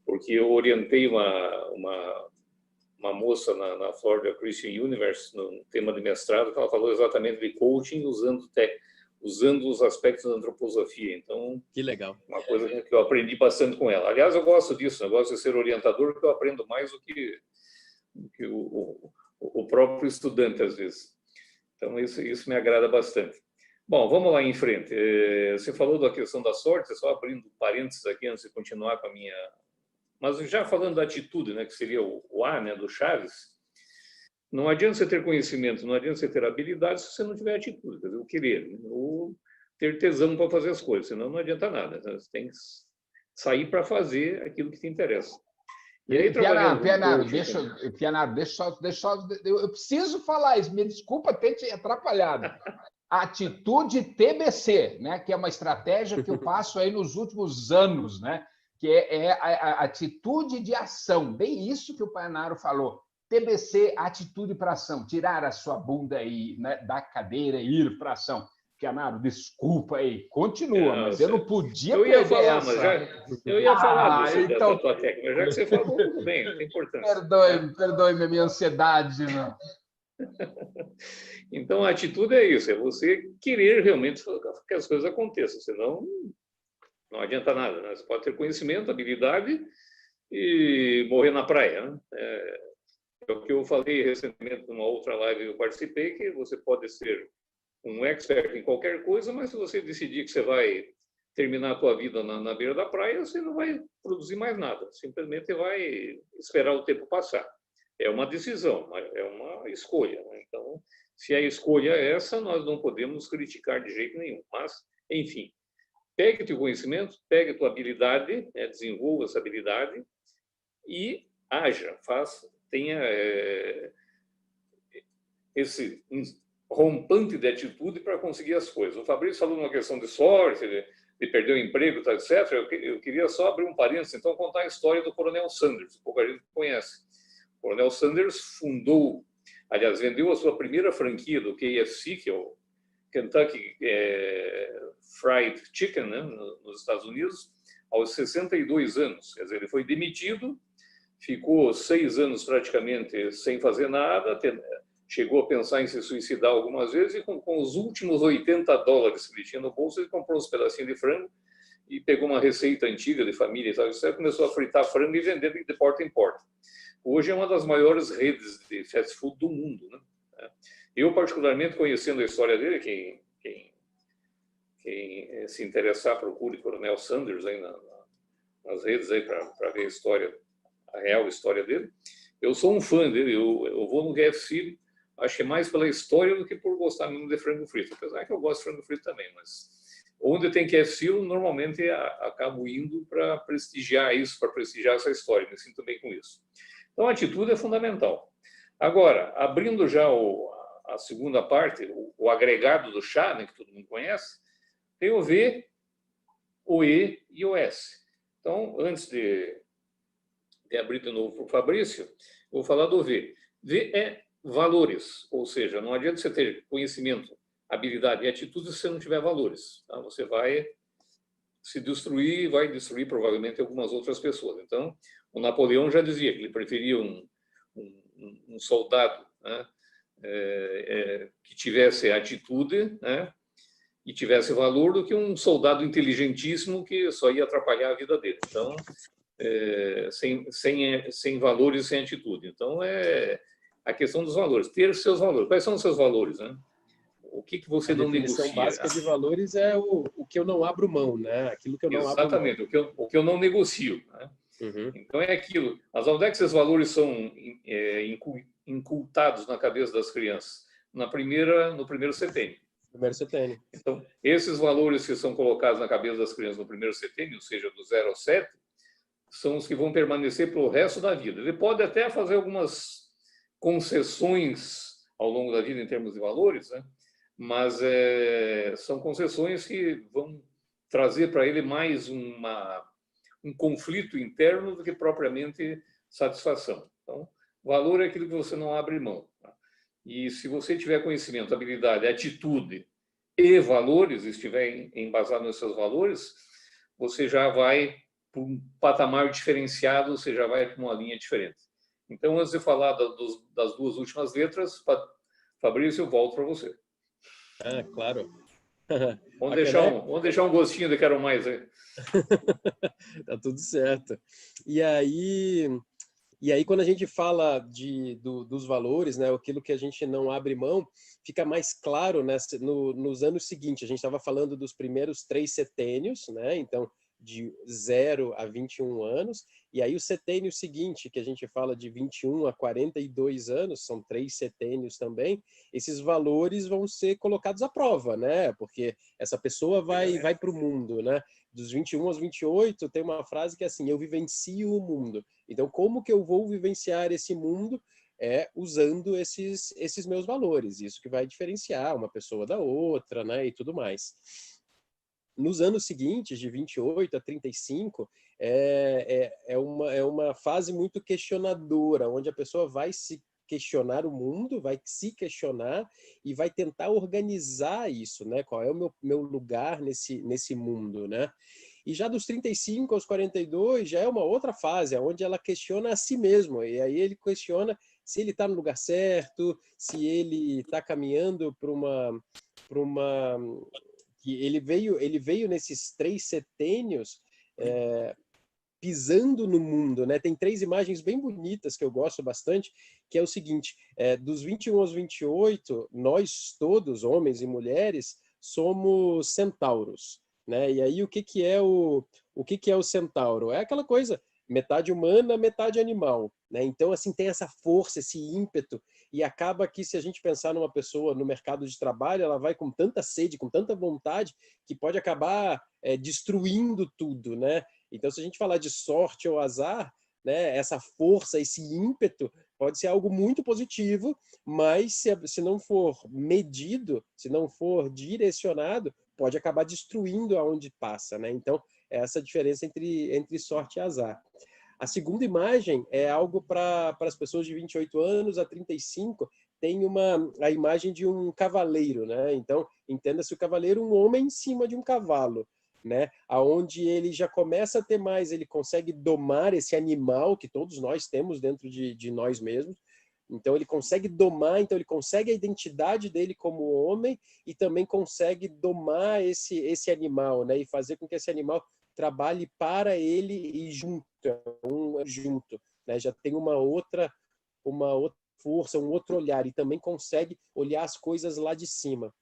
porque eu orientei uma moça na Florida Christian University, no tema de mestrado, que ela falou exatamente de coaching usando os aspectos da antroposofia. Então, que legal. Uma coisa que eu aprendi bastante com ela. Aliás, eu gosto disso, eu gosto de ser orientador, porque eu aprendo mais do que o próprio estudante, às vezes. Então, isso me agrada bastante. Bom, vamos lá em frente. Você falou da questão da sorte, só abrindo parênteses aqui antes de continuar com a minha Mas já falando da atitude, né, que seria o A, né, do Chaves, não adianta você ter conhecimento, não adianta você ter habilidade se você não tiver atitude, quer dizer, o querer, né, ou ter tesão para fazer as coisas, senão não adianta nada. Você tem que sair para fazer aquilo que te interessa. E aí, Pianaro, eu preciso falar isso, me desculpa ter te atrapalhado. Atitude TBC, né, que é uma estratégia que eu passo aí nos últimos anos, né, que é a atitude de ação, bem isso que o Pianaro falou. TBC, atitude para ação, tirar a sua bunda aí, né, da cadeira e ir para ação. Pianaro, desculpa aí, continua, mas eu não podia perder essa. Eu ia falar dessa tua técnica, já que você falou, tudo bem, não tem importância. Perdoe minha ansiedade. Não. Então, a atitude é isso, é você querer realmente que as coisas aconteçam, senão não adianta nada, né? Você pode ter conhecimento, habilidade e morrer na praia, né? É o que eu falei recentemente numa outra live que eu participei, que você pode ser um expert em qualquer coisa, mas se você decidir que você vai terminar a tua vida na beira da praia, você não vai produzir mais nada, simplesmente vai esperar o tempo passar. É uma decisão, é uma escolha, né? Então, se a escolha é essa, nós não podemos criticar de jeito nenhum. Mas, enfim, pegue teu conhecimento, pegue tua habilidade, né, desenvolva essa habilidade e haja, faça, tenha esse rompante de atitude para conseguir as coisas. O Fabrício falou uma questão de sorte, de perder o emprego, tá, etc. Eu queria só abrir um parênteses, então, contar a história do Coronel Sanders, pouca gente conhece. O Coronel Sanders fundou, aliás, vendeu a sua primeira franquia do KFC, que é o Kentucky Fried Chicken, né, nos Estados Unidos, aos 62 anos. Quer dizer, ele foi demitido, ficou 6 anos praticamente sem fazer nada, chegou a pensar em se suicidar algumas vezes e com os últimos $80 que ele tinha no bolso, ele comprou uns pedacinhos de frango e pegou uma receita antiga de família e tal, e começou a fritar frango e vender de porta em porta. Hoje é uma das maiores redes de fast food do mundo, né? Eu, particularmente, conhecendo a história dele, quem se interessar, procure Coronel Sanders aí nas redes aí para ver a real história dele. Eu sou um fã dele, eu vou no KFC, acho que mais pela história do que por gostar mesmo de frango frito, apesar que eu gosto de frango frito também, mas onde tem KFC, eu normalmente acabo indo para prestigiar isso, para prestigiar essa história, me sinto bem com isso. Então, a atitude é fundamental. Agora, abrindo já a segunda parte, o agregado do chá, né, que todo mundo conhece, tem o V, o E e o S. Então, antes de abrir de novo para o Fabrício, eu vou falar do V. V é valores, ou seja, não adianta você ter conhecimento, habilidade e atitude se você não tiver valores. Tá? Você vai se destruir, vai destruir provavelmente algumas outras pessoas. Então, o Napoleão já dizia que ele preferia um soldado, né, que tivesse atitude, né, e tivesse valor do que um soldado inteligentíssimo que só ia atrapalhar a vida dele. Então, sem valores e sem atitude. Então, é a questão dos valores. Ter seus valores. Quais são os seus valores, né? O que você não negocia? A definição básica de valores é o que eu não abro mão, né? Aquilo que eu não abro mão. Exatamente, o que eu não negocio. Né? Uhum. Então, é aquilo. Mas onde é que esses valores são incultados na cabeça das crianças? No primeiro setênio. Primeiro setênio. Então, esses valores que são colocados na cabeça das crianças no primeiro setênio, ou seja, do 0 ao 7, são os que vão permanecer para o resto da vida. Ele pode até fazer algumas concessões ao longo da vida em termos de valores, né? Mas são concessões que vão trazer para ele mais um conflito interno do que propriamente satisfação. Então, valor é aquilo que você não abre mão. Tá? E se você tiver conhecimento, habilidade, atitude e valores, estiver embasado nos seus valores, você já vai para um patamar diferenciado, você já vai para uma linha diferente. Então, antes de falar das duas últimas letras, Fabrício, eu volto para você. Ah, claro. Vamos deixar um gostinho de quero mais aí. Tá tudo certo. E aí quando a gente fala dos valores, né, aquilo que a gente não abre mão, fica mais claro, né, nos anos seguintes. A gente estava falando dos primeiros 3 setênios, né? Então, de 0 a 21 anos, e aí o setênio seguinte, que a gente fala de 21 a 42 anos, são 3 setênios também, esses valores vão ser colocados à prova, né? Porque essa pessoa vai para o mundo, né? Dos 21 aos 28, tem uma frase que é assim, eu vivencio o mundo. Então, como que eu vou vivenciar esse mundo? É usando esses meus valores. Isso que vai diferenciar uma pessoa da outra, né? E tudo mais. Nos anos seguintes, de 28 a 35, é uma fase muito questionadora, onde a pessoa vai se questionar o mundo, vai se questionar e vai tentar organizar isso, né? Qual é o meu lugar nesse mundo, né? E já dos 35 aos 42 já é uma outra fase, onde ela questiona a si mesmo, e aí ele questiona se ele está no lugar certo, se ele está caminhando para uma que ele veio nesses 3 setênios pisando no mundo, né? Tem 3 imagens bem bonitas que eu gosto bastante, que é o seguinte, dos 21 aos 28, nós todos, homens e mulheres, somos centauros, né? E aí o que é o centauro? É aquela coisa, metade humana, metade animal, né? Então, assim, tem essa força, esse ímpeto, e acaba que, se a gente pensar numa pessoa no mercado de trabalho, ela vai com tanta sede, com tanta vontade, que pode acabar destruindo tudo, né? Então, se a gente falar de sorte ou azar, né, essa força, esse ímpeto, pode ser algo muito positivo, mas se não for medido, se não for direcionado, pode acabar destruindo aonde passa, né? Então, é essa diferença entre sorte e azar. A segunda imagem é algo para as pessoas de 28 anos a 35, tem a imagem de um cavaleiro, né? Então, entenda-se o cavaleiro, um homem em cima de um cavalo, né? Aonde ele já começa a ter mais, ele consegue domar esse animal que todos nós temos dentro de nós mesmos. Então ele consegue domar, então ele consegue a identidade dele como homem e também consegue domar esse animal, né? E fazer com que esse animal trabalhe para ele e junto, né? Já tem uma outra força, um outro olhar e também consegue olhar as coisas lá de cima.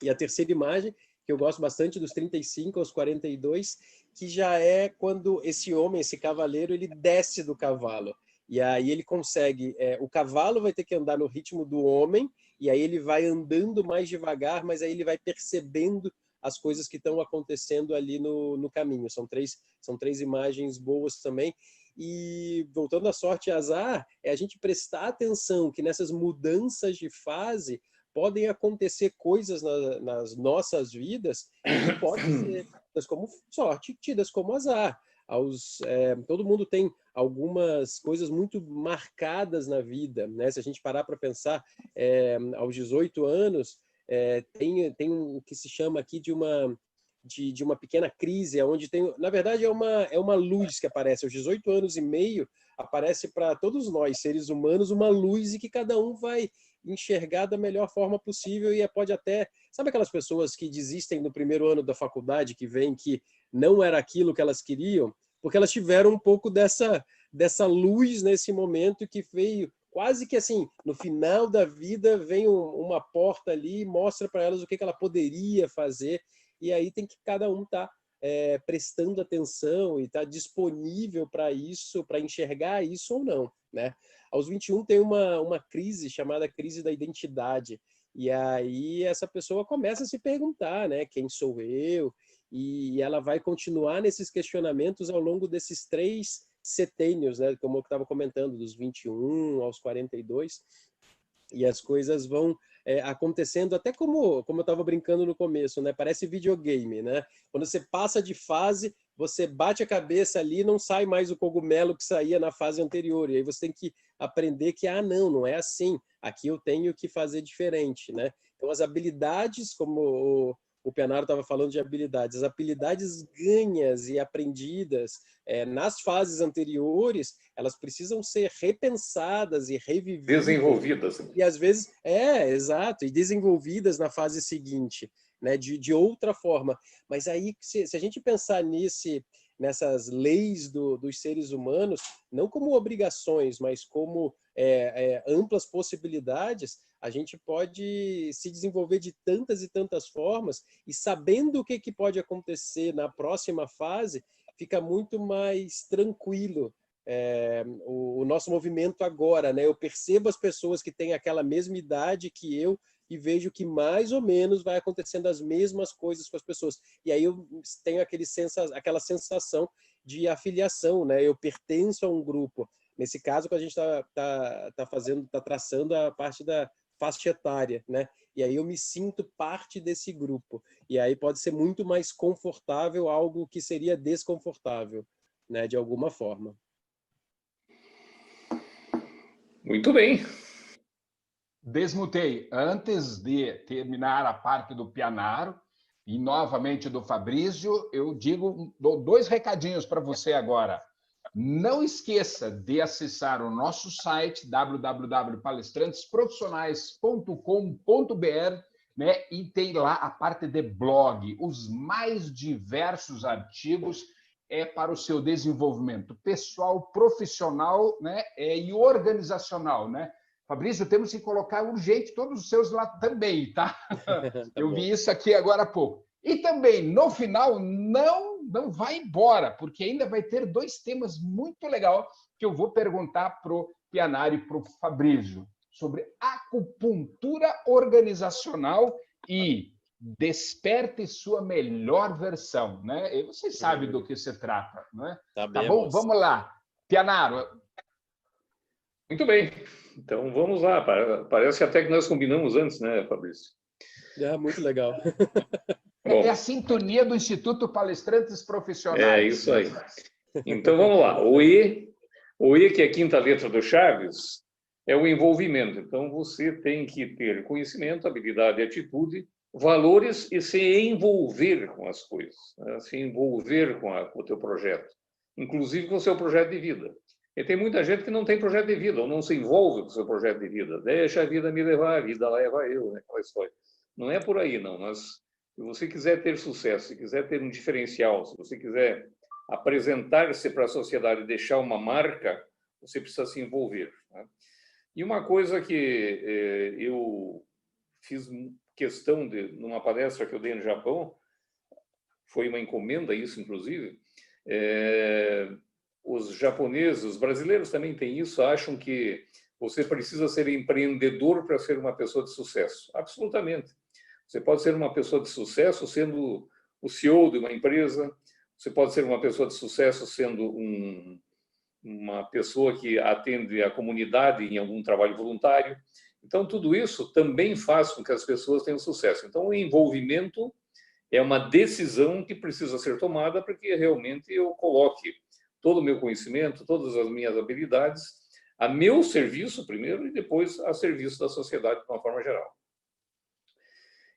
E a terceira imagem, que eu gosto bastante, dos 35 aos 42, que já é quando esse homem, esse cavaleiro, ele desce do cavalo. E aí ele consegue, o cavalo vai ter que andar no ritmo do homem, e aí ele vai andando mais devagar, mas aí ele vai percebendo as coisas que estão acontecendo ali no caminho. São três imagens boas também. E voltando à sorte e azar, é a gente prestar atenção que nessas mudanças de fase podem acontecer coisas nas nossas vidas que podem ser tidas como sorte, tidas como azar. Todo mundo tem algumas coisas muito marcadas na vida, né? Se a gente parar para pensar, aos 18 anos, tem o que se chama aqui de uma pequena crise, onde tem, na verdade, é uma luz que aparece. Aos 18 anos e meio, aparece para todos nós, seres humanos, uma luz e que cada um vai enxergar da melhor forma possível e pode até... Sabe aquelas pessoas que desistem no primeiro ano da faculdade, que veem que não era aquilo que elas queriam? Porque elas tiveram um pouco dessa luz nesse momento que veio quase que assim, no final da vida vem uma porta ali e mostra para elas o que ela poderia fazer, e aí tem que cada um estar prestando atenção e estar disponível para isso, para enxergar isso ou não, né? Aos 21 tem uma crise chamada crise da identidade, e aí essa pessoa começa a se perguntar, né, quem sou eu? E ela vai continuar nesses questionamentos ao longo desses 3 setênios, né, como eu estava comentando, dos 21 aos 42, e as coisas vão acontecendo até como eu estava brincando no começo, né? Parece videogame, né? Quando você passa de fase, você bate a cabeça ali, não sai mais o cogumelo que saía na fase anterior, e aí você tem que aprender que, não é assim, aqui eu tenho que fazer diferente, né? Então as habilidades, como o Penaro estava falando de habilidades, as habilidades ganhas e aprendidas nas fases anteriores, elas precisam ser repensadas e revividas. Desenvolvidas. E às vezes, exato, e desenvolvidas na fase seguinte, né, de outra forma. Mas aí, se a gente pensar nessas leis dos seres humanos, não como obrigações, mas como amplas possibilidades, a gente pode se desenvolver de tantas e tantas formas, e sabendo o que pode acontecer na próxima fase, fica muito mais tranquilo o nosso movimento agora, né? Eu percebo as pessoas que têm aquela mesma idade que eu e vejo que mais ou menos vai acontecendo as mesmas coisas com as pessoas. E aí eu tenho aquela sensação de afiliação, né? Eu pertenço a um grupo. Nesse caso, que a gente está traçando a parte da faixa etária, né? E aí eu me sinto parte desse grupo. E aí pode ser muito mais confortável algo que seria desconfortável, né? De alguma forma. Muito bem. Desmutei. Antes de terminar a parte do Pianaro e novamente do Fabrício, eu dou 2 recadinhos para você agora. Não esqueça de acessar o nosso site www.palestrantesprofissionais.com.br, né? E tem lá a parte de blog, os mais diversos artigos para o seu desenvolvimento pessoal, profissional, né? E organizacional, né? Fabrício, temos que colocar urgente todos os seus lá também, tá? Eu vi isso aqui agora há pouco. E também, no final, não vai embora, porque ainda vai ter 2 temas muito legais que eu vou perguntar para o Pianaro e para o Fabrício, sobre acupuntura organizacional e desperte sua melhor versão, né? E vocês sabem do que se trata, não é? Tá bom? Vamos lá. Pianaro. Muito bem. Então, vamos lá. Parece até que nós combinamos antes, né, Fabrício? Muito legal. É a sintonia do Instituto Palestrantes Profissionais. É isso aí. Então, vamos lá. O E, que é a 5ª letra do Chaves, é o envolvimento. Então, você tem que ter conhecimento, habilidade, atitude, valores e se envolver com as coisas, né? Se envolver com o teu projeto, inclusive com o seu projeto de vida. E tem muita gente que não tem projeto de vida, ou não se envolve com o seu projeto de vida. Deixa a vida me levar, a vida leva eu, né? Aquela história. Não é por aí, não. Mas se você quiser ter sucesso, se quiser ter um diferencial, se você quiser apresentar-se para a sociedade e deixar uma marca, você precisa se envolver, né? E uma coisa que eu fiz questão de, numa palestra que eu dei no Japão, foi uma encomenda isso, inclusive, os japoneses, os brasileiros também têm isso, acham que você precisa ser empreendedor para ser uma pessoa de sucesso. Absolutamente. Você pode ser uma pessoa de sucesso sendo o CEO de uma empresa, você pode ser uma pessoa de sucesso sendo uma pessoa que atende a comunidade em algum trabalho voluntário. Então, tudo isso também faz com que as pessoas tenham sucesso. Então, o envolvimento é uma decisão que precisa ser tomada para que realmente eu coloque todo o meu conhecimento, todas as minhas habilidades a meu serviço primeiro e depois a serviço da sociedade de uma forma geral.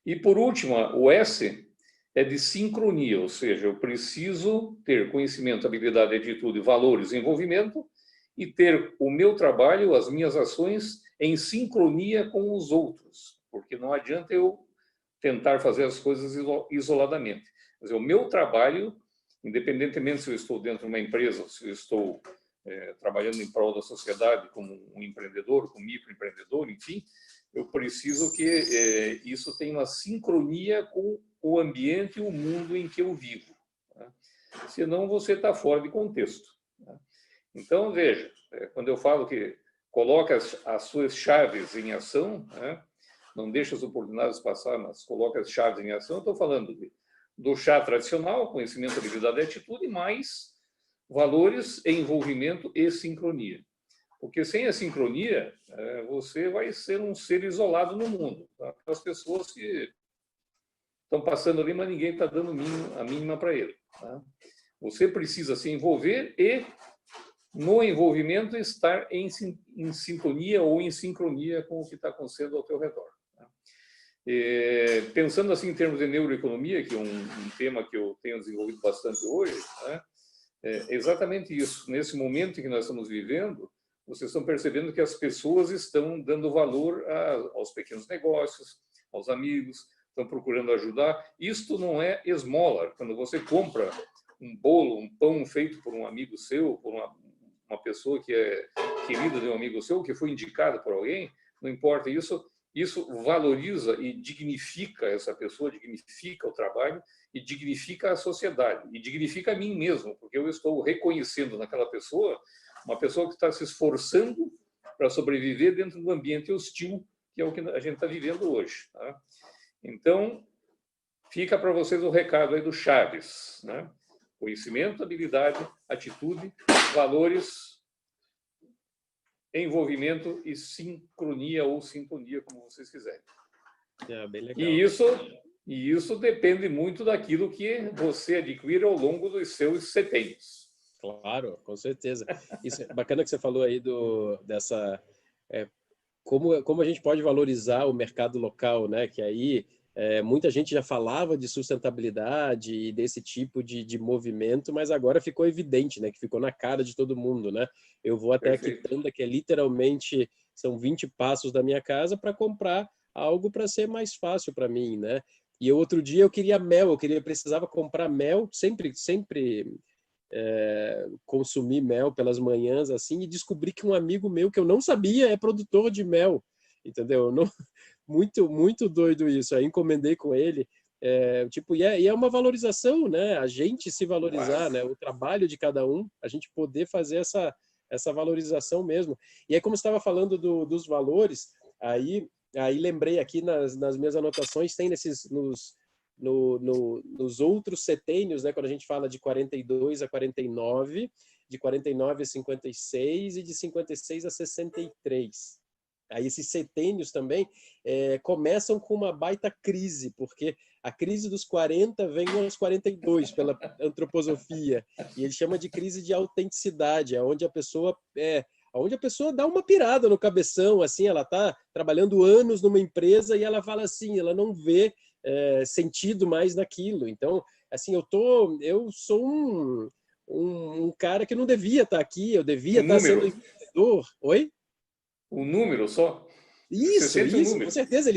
E, por último, o S é de sincronia, ou seja, eu preciso ter conhecimento, habilidade, atitude, valores, envolvimento e ter o meu trabalho, as minhas ações em sincronia com os outros, porque não adianta eu tentar fazer as coisas isoladamente. Mas o meu trabalho, independentemente se eu estou dentro de uma empresa, se eu estou trabalhando em prol da sociedade como um empreendedor, como microempreendedor, enfim, eu preciso que isso tenha uma sincronia com o ambiente e o mundo em que eu vivo, né? Senão você está fora de contexto, né? Então, veja, quando eu falo que coloca as suas chaves em ação, né? Não deixa as oportunidades passar, mas coloca as chaves em ação, eu estou falando do chá tradicional, conhecimento, habilidade e atitude, mais valores, envolvimento e sincronia. Porque sem a sincronia, você vai ser um ser isolado no mundo. Tá? As pessoas que estão passando ali, mas ninguém está dando a mínima para ele. Tá? Você precisa se envolver e, no envolvimento, estar em sintonia ou em sincronia com o que está acontecendo ao teu redor. Tá? Pensando assim em termos de neuroeconomia, que é um tema que eu tenho desenvolvido bastante hoje, né? É exatamente isso. Nesse momento em que nós estamos vivendo, vocês estão percebendo que as pessoas estão dando valor aos pequenos negócios, aos amigos, estão procurando ajudar. Isto não é esmola. Quando você compra um bolo, um pão feito por um amigo seu, por uma pessoa que é querida de um amigo seu, que foi indicado por alguém, não importa isso. Isso valoriza e dignifica essa pessoa, dignifica o trabalho e dignifica a sociedade e dignifica a mim mesmo, porque eu estou reconhecendo naquela pessoa uma pessoa que está se esforçando para sobreviver dentro do ambiente hostil, que é o que a gente está vivendo hoje. Tá? Então, fica para vocês o recado aí do Chaves, né? Conhecimento, habilidade, atitude, valores, envolvimento e sincronia ou sintonia, como vocês quiserem. Bem legal. E isso depende muito daquilo que você adquire ao longo dos seus setênios. Claro, com certeza. Isso é bacana que você falou aí dessa como a gente pode valorizar o mercado local, né? Que aí muita gente já falava de sustentabilidade e desse tipo de movimento, mas agora ficou evidente, né? Que ficou na cara de todo mundo, né? Eu vou até a quitanda, que é literalmente são 20 passos da minha casa para comprar algo para ser mais fácil para mim, né? E outro dia eu queria mel, precisava comprar mel, sempre consumir mel pelas manhãs assim, e descobri que um amigo meu que eu não sabia é produtor de mel, entendeu? Não, muito doido isso. Aí encomendei com ele, e é uma valorização, né? A gente se valorizar, né? O trabalho de cada um, a gente poder fazer essa valorização mesmo. E aí, como você estava falando dos valores, aí lembrei aqui nas minhas anotações, tem nos outros setênios, né, quando a gente fala de 42 a 49, de 49 a 56 e de 56 a 63. Aí esses setênios também começam com uma baita crise, porque a crise dos 40 vem aos 42 pela antroposofia, e ele chama de crise de autenticidade, onde a pessoa dá uma pirada no cabeção, assim, ela está trabalhando anos numa empresa e ela fala assim, ela não vê sentido mais naquilo. Então, assim, eu sou um cara que não devia estar aqui, eu devia estar sendo empreendedor. Oi? Um número só? Isso, com certeza.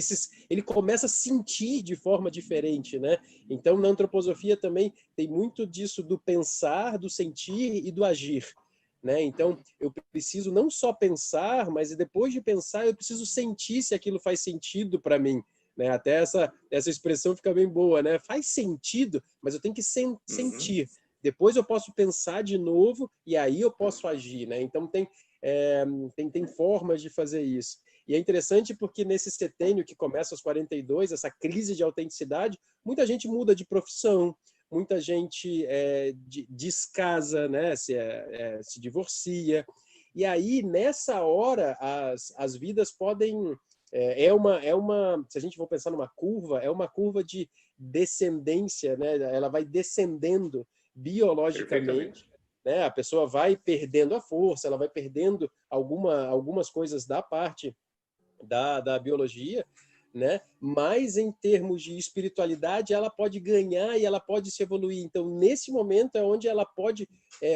Ele começa a sentir de forma diferente, né? Então, na antroposofia também tem muito disso do pensar, do sentir e do agir. Né? Então, eu preciso não só pensar, mas depois de pensar, eu preciso sentir se aquilo faz sentido para mim. Né? Até essa expressão fica bem boa, né? Faz sentido, mas eu tenho que sentir. Depois eu posso pensar de novo e aí eu posso agir, né? Então tem formas de fazer isso. E é interessante porque nesse setênio que começa aos 42, essa crise de autenticidade, muita gente muda de profissão, muita gente descasa, né? Se divorcia. E aí, nessa hora, as vidas podem... se a gente for pensar numa curva, é uma curva de descendência, né? Ela vai descendendo biologicamente, né? A pessoa vai perdendo a força, ela vai perdendo algumas coisas da parte da biologia, né? Mas em termos de espiritualidade, ela pode ganhar e ela pode se evoluir. Então, nesse momento é onde ela pode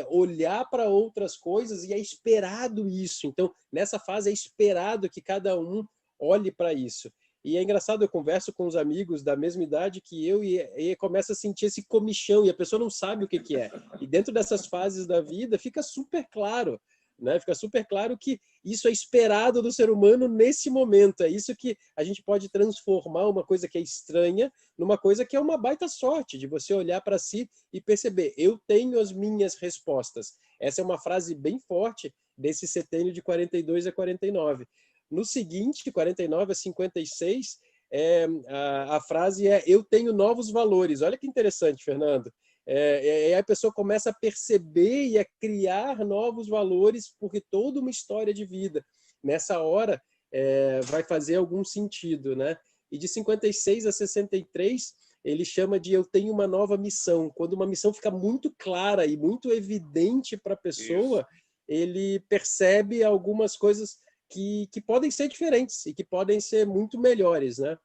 olhar para outras coisas e é esperado isso. Então, nessa fase é esperado que cada um olhe para isso. E é engraçado, eu converso com os amigos da mesma idade que eu e começa a sentir esse comichão e a pessoa não sabe o que é. E dentro dessas fases da vida fica super claro, né? Fica super claro que isso é esperado do ser humano nesse momento. É isso que a gente pode transformar uma coisa que é estranha numa coisa que é uma baita sorte, de você olhar para si e perceber, eu tenho as minhas respostas. Essa é uma frase bem forte desse setênio de 42 a 49. No seguinte, 49 a 56, a frase é eu tenho novos valores. Olha que interessante, Fernando. A pessoa começa a perceber e a criar novos valores porque toda uma história de vida, nessa hora, vai fazer algum sentido, né? E de 56 a 63, ele chama de eu tenho uma nova missão. Quando uma missão fica muito clara e muito evidente para a pessoa, ele percebe algumas coisas que podem ser diferentes e que podem ser muito melhores, né?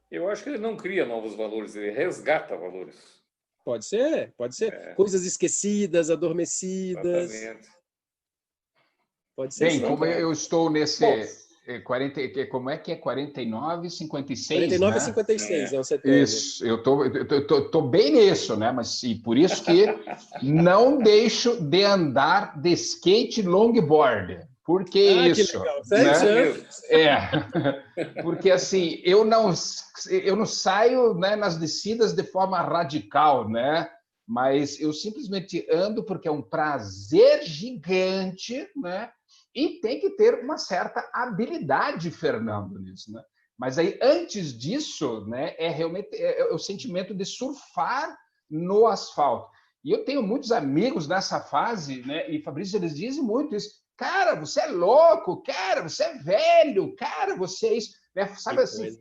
Eu acho que ele não cria novos valores, ele resgata valores. Pode ser. Coisas esquecidas, adormecidas. Exatamente. Pode ser. Bem, como eu estou nesse... como é que é? 49,56, 49,56 é o setembro. Isso, eu tô bem nisso, né? Mas e por isso que não deixo de andar de skate longboard. Por que isso? Que legal. Porque assim, eu não saio, né, nas descidas de forma radical, né? Mas eu simplesmente ando porque é um prazer gigante, né? E tem que ter uma certa habilidade, Fernando, nisso, né? Mas aí, antes disso, né, é realmente o sentimento de surfar no asfalto. E eu tenho muitos amigos nessa fase, né? E Fabrício, eles dizem muito isso. Cara, você é louco, cara, você é velho, cara, você é isso. Né? Sabe assim,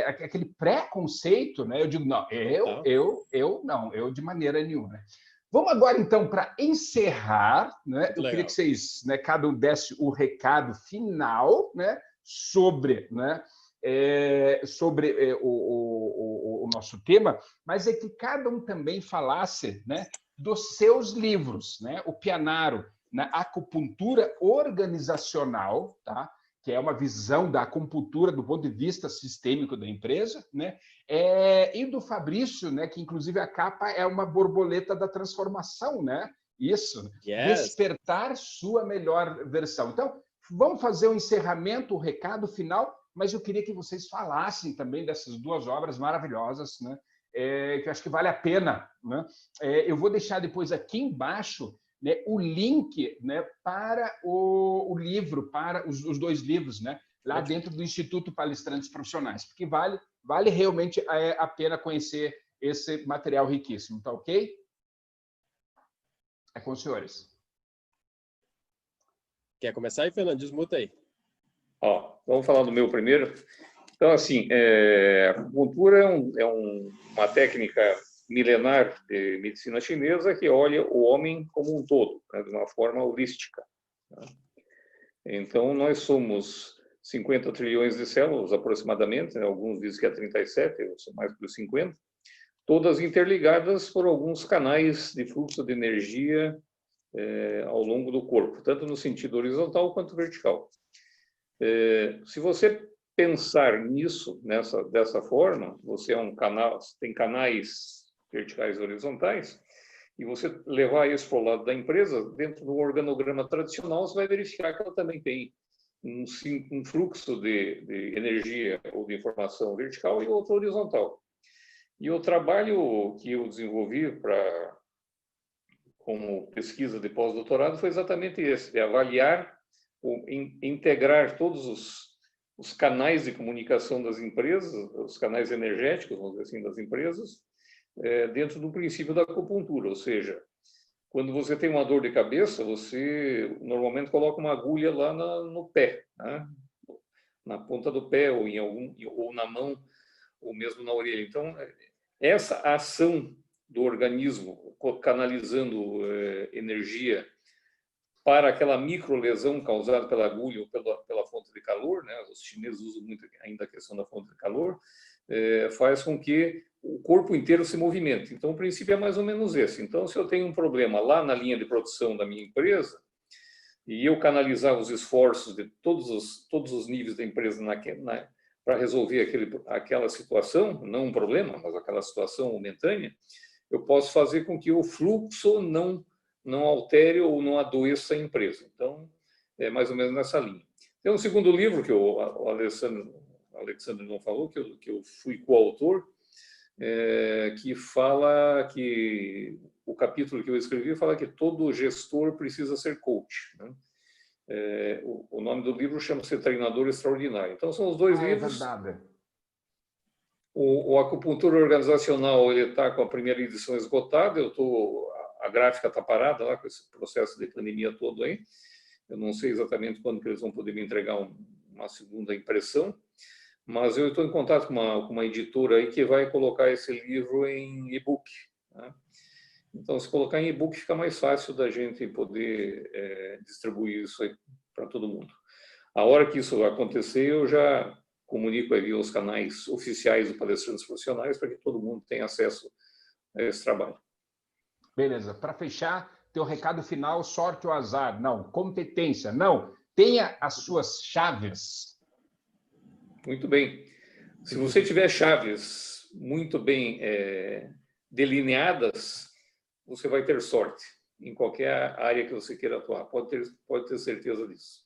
aquele preconceito, né? Eu digo, não, eu não, eu de maneira nenhuma. Né? Vamos agora, então, para encerrar, né? Eu queria que vocês, né, cada um desse o recado final, né, sobre, né, o nosso tema, mas é que cada um também falasse, né, dos seus livros, né? O Pianaro, na acupuntura organizacional, tá? Que é uma visão da acupuntura do ponto de vista sistêmico da empresa, né? E do Fabrício, né? Que inclusive a capa é uma borboleta da transformação, né? Isso, despertar sua melhor versão. Então, vamos fazer um encerramento, o recado final, mas eu queria que vocês falassem também dessas duas obras maravilhosas, né? Que eu acho que vale a pena, né? Eu vou deixar depois aqui embaixo, né, o link, né, para o livro, para os dois livros, né, lá dentro do Instituto Palestrantes Profissionais, porque vale realmente a pena conhecer esse material riquíssimo, tá ok? É com os senhores. Quer começar aí, Fernando? Desmuta aí. Vamos falar do meu primeiro. Então, assim, a acupuntura é uma técnica milenar de medicina chinesa que olha o homem como um todo, né, de uma forma holística. Né? Então, nós somos 50 trilhões de células, aproximadamente, né? Alguns dizem que é 37, eu sou mais por 50, todas interligadas por alguns canais de fluxo de energia ao longo do corpo, tanto no sentido horizontal quanto vertical. Se você pensar nisso, dessa forma, você é um canal, tem canais verticais e horizontais, e você levar isso para o lado da empresa, dentro do organograma tradicional, você vai verificar que ela também tem um fluxo de energia ou de informação vertical e outro horizontal. E o trabalho que eu desenvolvi como pesquisa de pós-doutorado foi exatamente esse, de avaliar, integrar todos os canais de comunicação das empresas, os canais energéticos, vamos dizer assim, das empresas, dentro do princípio da acupuntura, ou seja, quando você tem uma dor de cabeça, você normalmente coloca uma agulha lá no pé, né? Na ponta do pé ou na mão, ou mesmo na orelha. Então, essa ação do organismo canalizando energia para aquela microlesão causada pela agulha ou pela fonte de calor, né? Os chineses usam muito ainda a questão da fonte de calor, faz com que o corpo inteiro se movimente. Então, o princípio é mais ou menos esse. Então, se eu tenho um problema lá na linha de produção da minha empresa, e eu canalizar os esforços de todos os níveis da empresa para resolver aquela situação, não um problema, mas aquela situação momentânea, eu posso fazer com que o fluxo não altere ou não adoeça a empresa. Então, é mais ou menos nessa linha. Tem um segundo livro que o Alexandre não falou, que eu fui coautor, que fala que o capítulo que eu escrevi fala que todo gestor precisa ser coach. Né? O nome do livro chama-se Treinador Extraordinário. Então, são os dois livros. É verdade. O Acupuntura Organizacional está com a primeira edição esgotada. A gráfica está parada lá com esse processo de pandemia todo aí. Eu não sei exatamente quando que eles vão poder me entregar uma segunda impressão, mas eu estou em contato com uma editora aí que vai colocar esse livro em e-book. Né? Então, se colocar em e-book, fica mais fácil da gente poder distribuir isso aí para todo mundo. A hora que isso acontecer, eu já comunico aí os canais oficiais do Palestrantes Profissionais para que todo mundo tenha acesso a esse trabalho. Beleza. Para fechar, teu recado final, sorte ou azar? Não. Competência? Não. tenha as suas chaves. Muito bem. Se você tiver chaves muito bem delineadas, você vai ter sorte em qualquer área que você queira atuar. Pode ter certeza disso.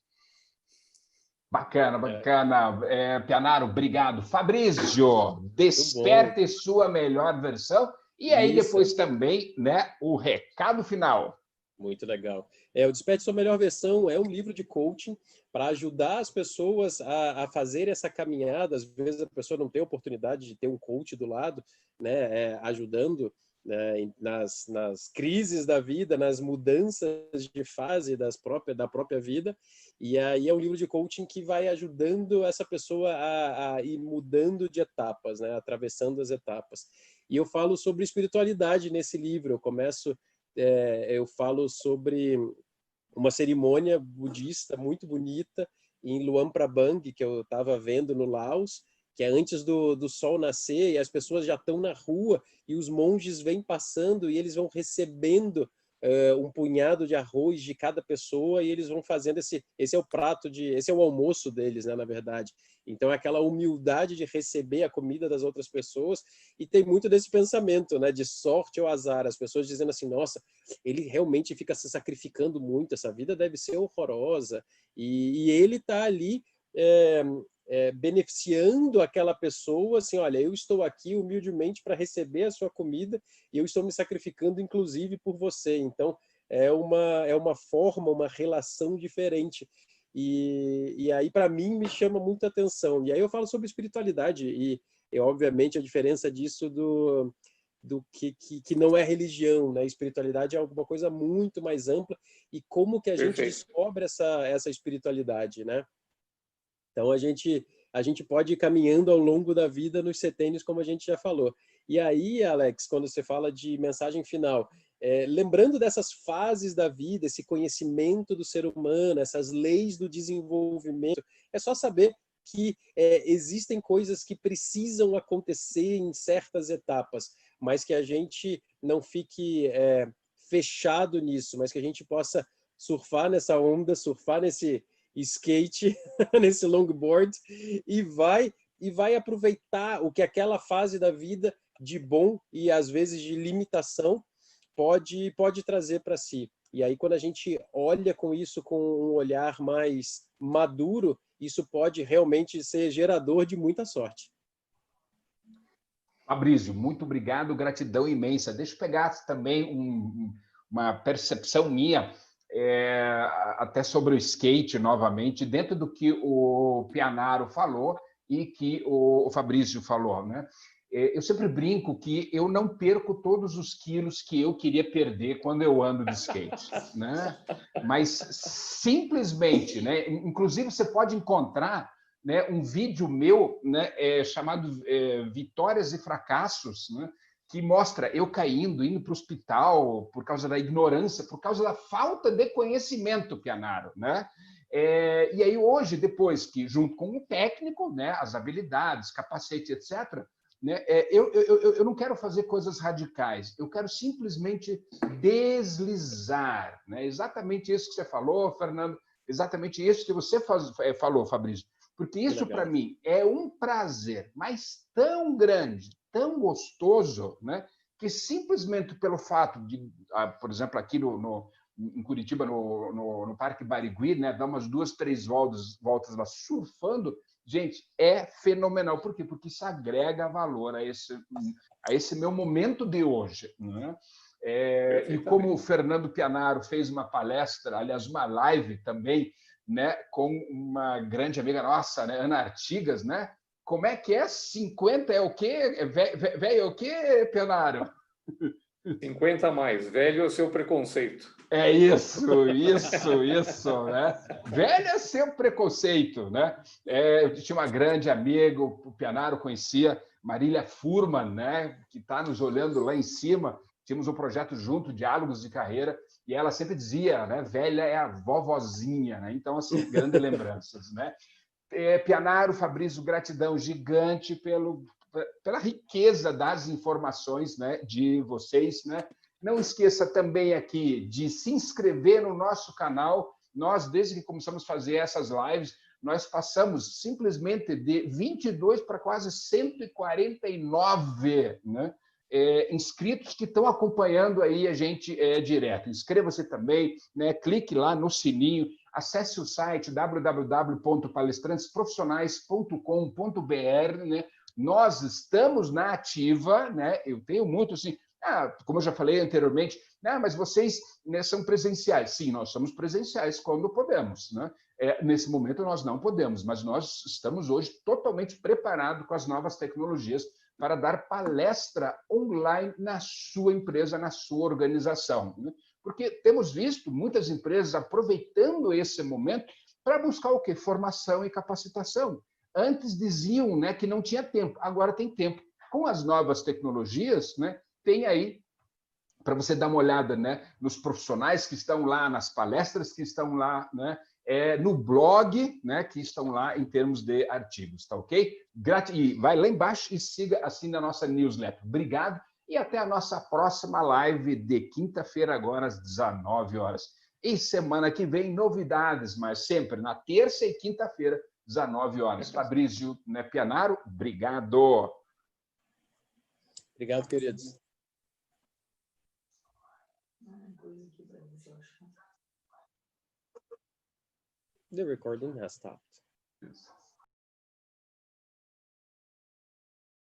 Bacana, bacana. Pianaro, obrigado. Fabrício, desperte sua melhor versão. E aí, depois também, né, o recado final. Muito legal. O Desperte Sua Melhor Versão é um livro de coaching para ajudar as pessoas a fazer essa caminhada. Às vezes a pessoa não tem a oportunidade de ter um coach do lado, né, ajudando, né, nas crises da vida, nas mudanças de fase da própria vida. E aí é um livro de coaching que vai ajudando essa pessoa a ir mudando de etapas, né, atravessando as etapas. E eu falo sobre espiritualidade nesse livro. Eu falo sobre uma cerimônia budista muito bonita em Luang Prabang, que eu estava vendo no Laos, que é antes do sol nascer, e as pessoas já estão na rua, e os monges vêm passando, e eles vão recebendo um punhado de arroz de cada pessoa, e eles vão fazendo esse é o esse é o almoço deles, né, na verdade. Então é aquela humildade de receber a comida das outras pessoas, e tem muito desse pensamento, né, de sorte ou azar, as pessoas dizendo assim, nossa, ele realmente fica se sacrificando muito, essa vida deve ser horrorosa, e ele está ali beneficiando aquela pessoa, assim, olha, eu estou aqui humildemente para receber a sua comida e eu estou me sacrificando, inclusive, por você. Então, é uma forma, uma relação diferente. E aí, para mim, me chama muita atenção. E aí eu falo sobre espiritualidade e obviamente, a diferença disso do que não é religião, né? Espiritualidade é alguma coisa muito mais ampla e como que a gente descobre essa espiritualidade, né? Então, a gente pode ir caminhando ao longo da vida nos setênios, como a gente já falou. E aí, Alex, quando você fala de mensagem final, lembrando dessas fases da vida, esse conhecimento do ser humano, essas leis do desenvolvimento, é só saber que existem coisas que precisam acontecer em certas etapas, mas que a gente não fique fechado nisso, mas que a gente possa surfar nessa onda, surfar nesse skate, nesse longboard, e vai aproveitar o que aquela fase da vida de bom e às vezes de limitação pode trazer para si. E aí, quando a gente olha com isso com um olhar mais maduro, isso pode realmente ser gerador de muita sorte. Fabrício, muito obrigado, gratidão imensa. Deixa eu pegar também uma percepção minha, até sobre o skate novamente, dentro do que o Pianaro falou e que o Fabrício falou, né? Eu sempre brinco que eu não perco todos os quilos que eu queria perder quando eu ando de skate, né? Mas simplesmente, né? Inclusive você pode encontrar, né, um vídeo meu, né, chamado Vitórias e Fracassos, né, que mostra eu caindo, indo para o hospital por causa da ignorância, por causa da falta de conhecimento, Pianaro, né? E aí hoje, depois que, junto com o técnico, né, as habilidades, capacete, etc., né, eu não quero fazer coisas radicais, eu quero simplesmente deslizar, né? Exatamente isso que você falou, Fernando, exatamente isso que você falou, Fabrício, porque isso para mim é um prazer, mas tão grande, tão gostoso, né, que simplesmente pelo fato de, por exemplo, aqui em Curitiba, no Parque Barigui, né, dar umas 2, 3 voltas lá surfando, gente, é fenomenal. Por quê? Porque isso agrega valor a esse meu momento de hoje, né? E como o Fernando Pianaro fez uma palestra, aliás, uma live também, né, com uma grande amiga nossa, né, Ana Artigas, né? Como é que é? 50 é o quê? Velho é o quê, Pianaro? 50 a mais. Velho é o seu preconceito. É isso, né? Velho é seu preconceito, né? Eu tinha uma grande amiga, o Pianaro conhecia, Marília Furman, né? Que está nos olhando lá em cima. Tínhamos um projeto junto, Diálogos de Carreira, e ela sempre dizia, né? Velha é a vovozinha, né? Então, assim, grandes lembranças, né? Pianaro, Fabrício, gratidão gigante pela riqueza das informações, né, de vocês, né? Não esqueça também aqui de se inscrever no nosso canal Nós, desde que começamos a fazer essas lives, nós passamos simplesmente de 22 para quase 149, né? Inscritos que estão acompanhando aí a gente direto. Inscreva-se também, né? Clique lá no sininho, acesse o site www.palestrantesprofissionais.com.br, né? Nós estamos na ativa, né? Eu tenho muito assim, como eu já falei anteriormente, mas vocês, né, são presenciais. Sim, nós somos presenciais quando podemos, né? Nesse momento nós não podemos, mas nós estamos hoje totalmente preparados com as novas tecnologias para dar palestra online na sua empresa, na sua organização, né? Porque temos visto muitas empresas aproveitando esse momento para buscar o quê? Formação e capacitação. Antes diziam, né, que não tinha tempo, agora tem tempo. Com as novas tecnologias, né, tem aí para você dar uma olhada, né, nos profissionais que estão lá, nas palestras que estão lá, né, no blog, né, que estão lá em termos de artigos, tá ok? E vai lá embaixo e siga assim a nossa newsletter. Obrigado e até a nossa próxima live de quinta-feira, agora às 19 horas. E semana que vem, novidades, mas sempre na terça e quinta-feira, 19 horas. Fabrício, né, Pianaro, obrigado. Obrigado, queridos. The recording has stopped. Yes.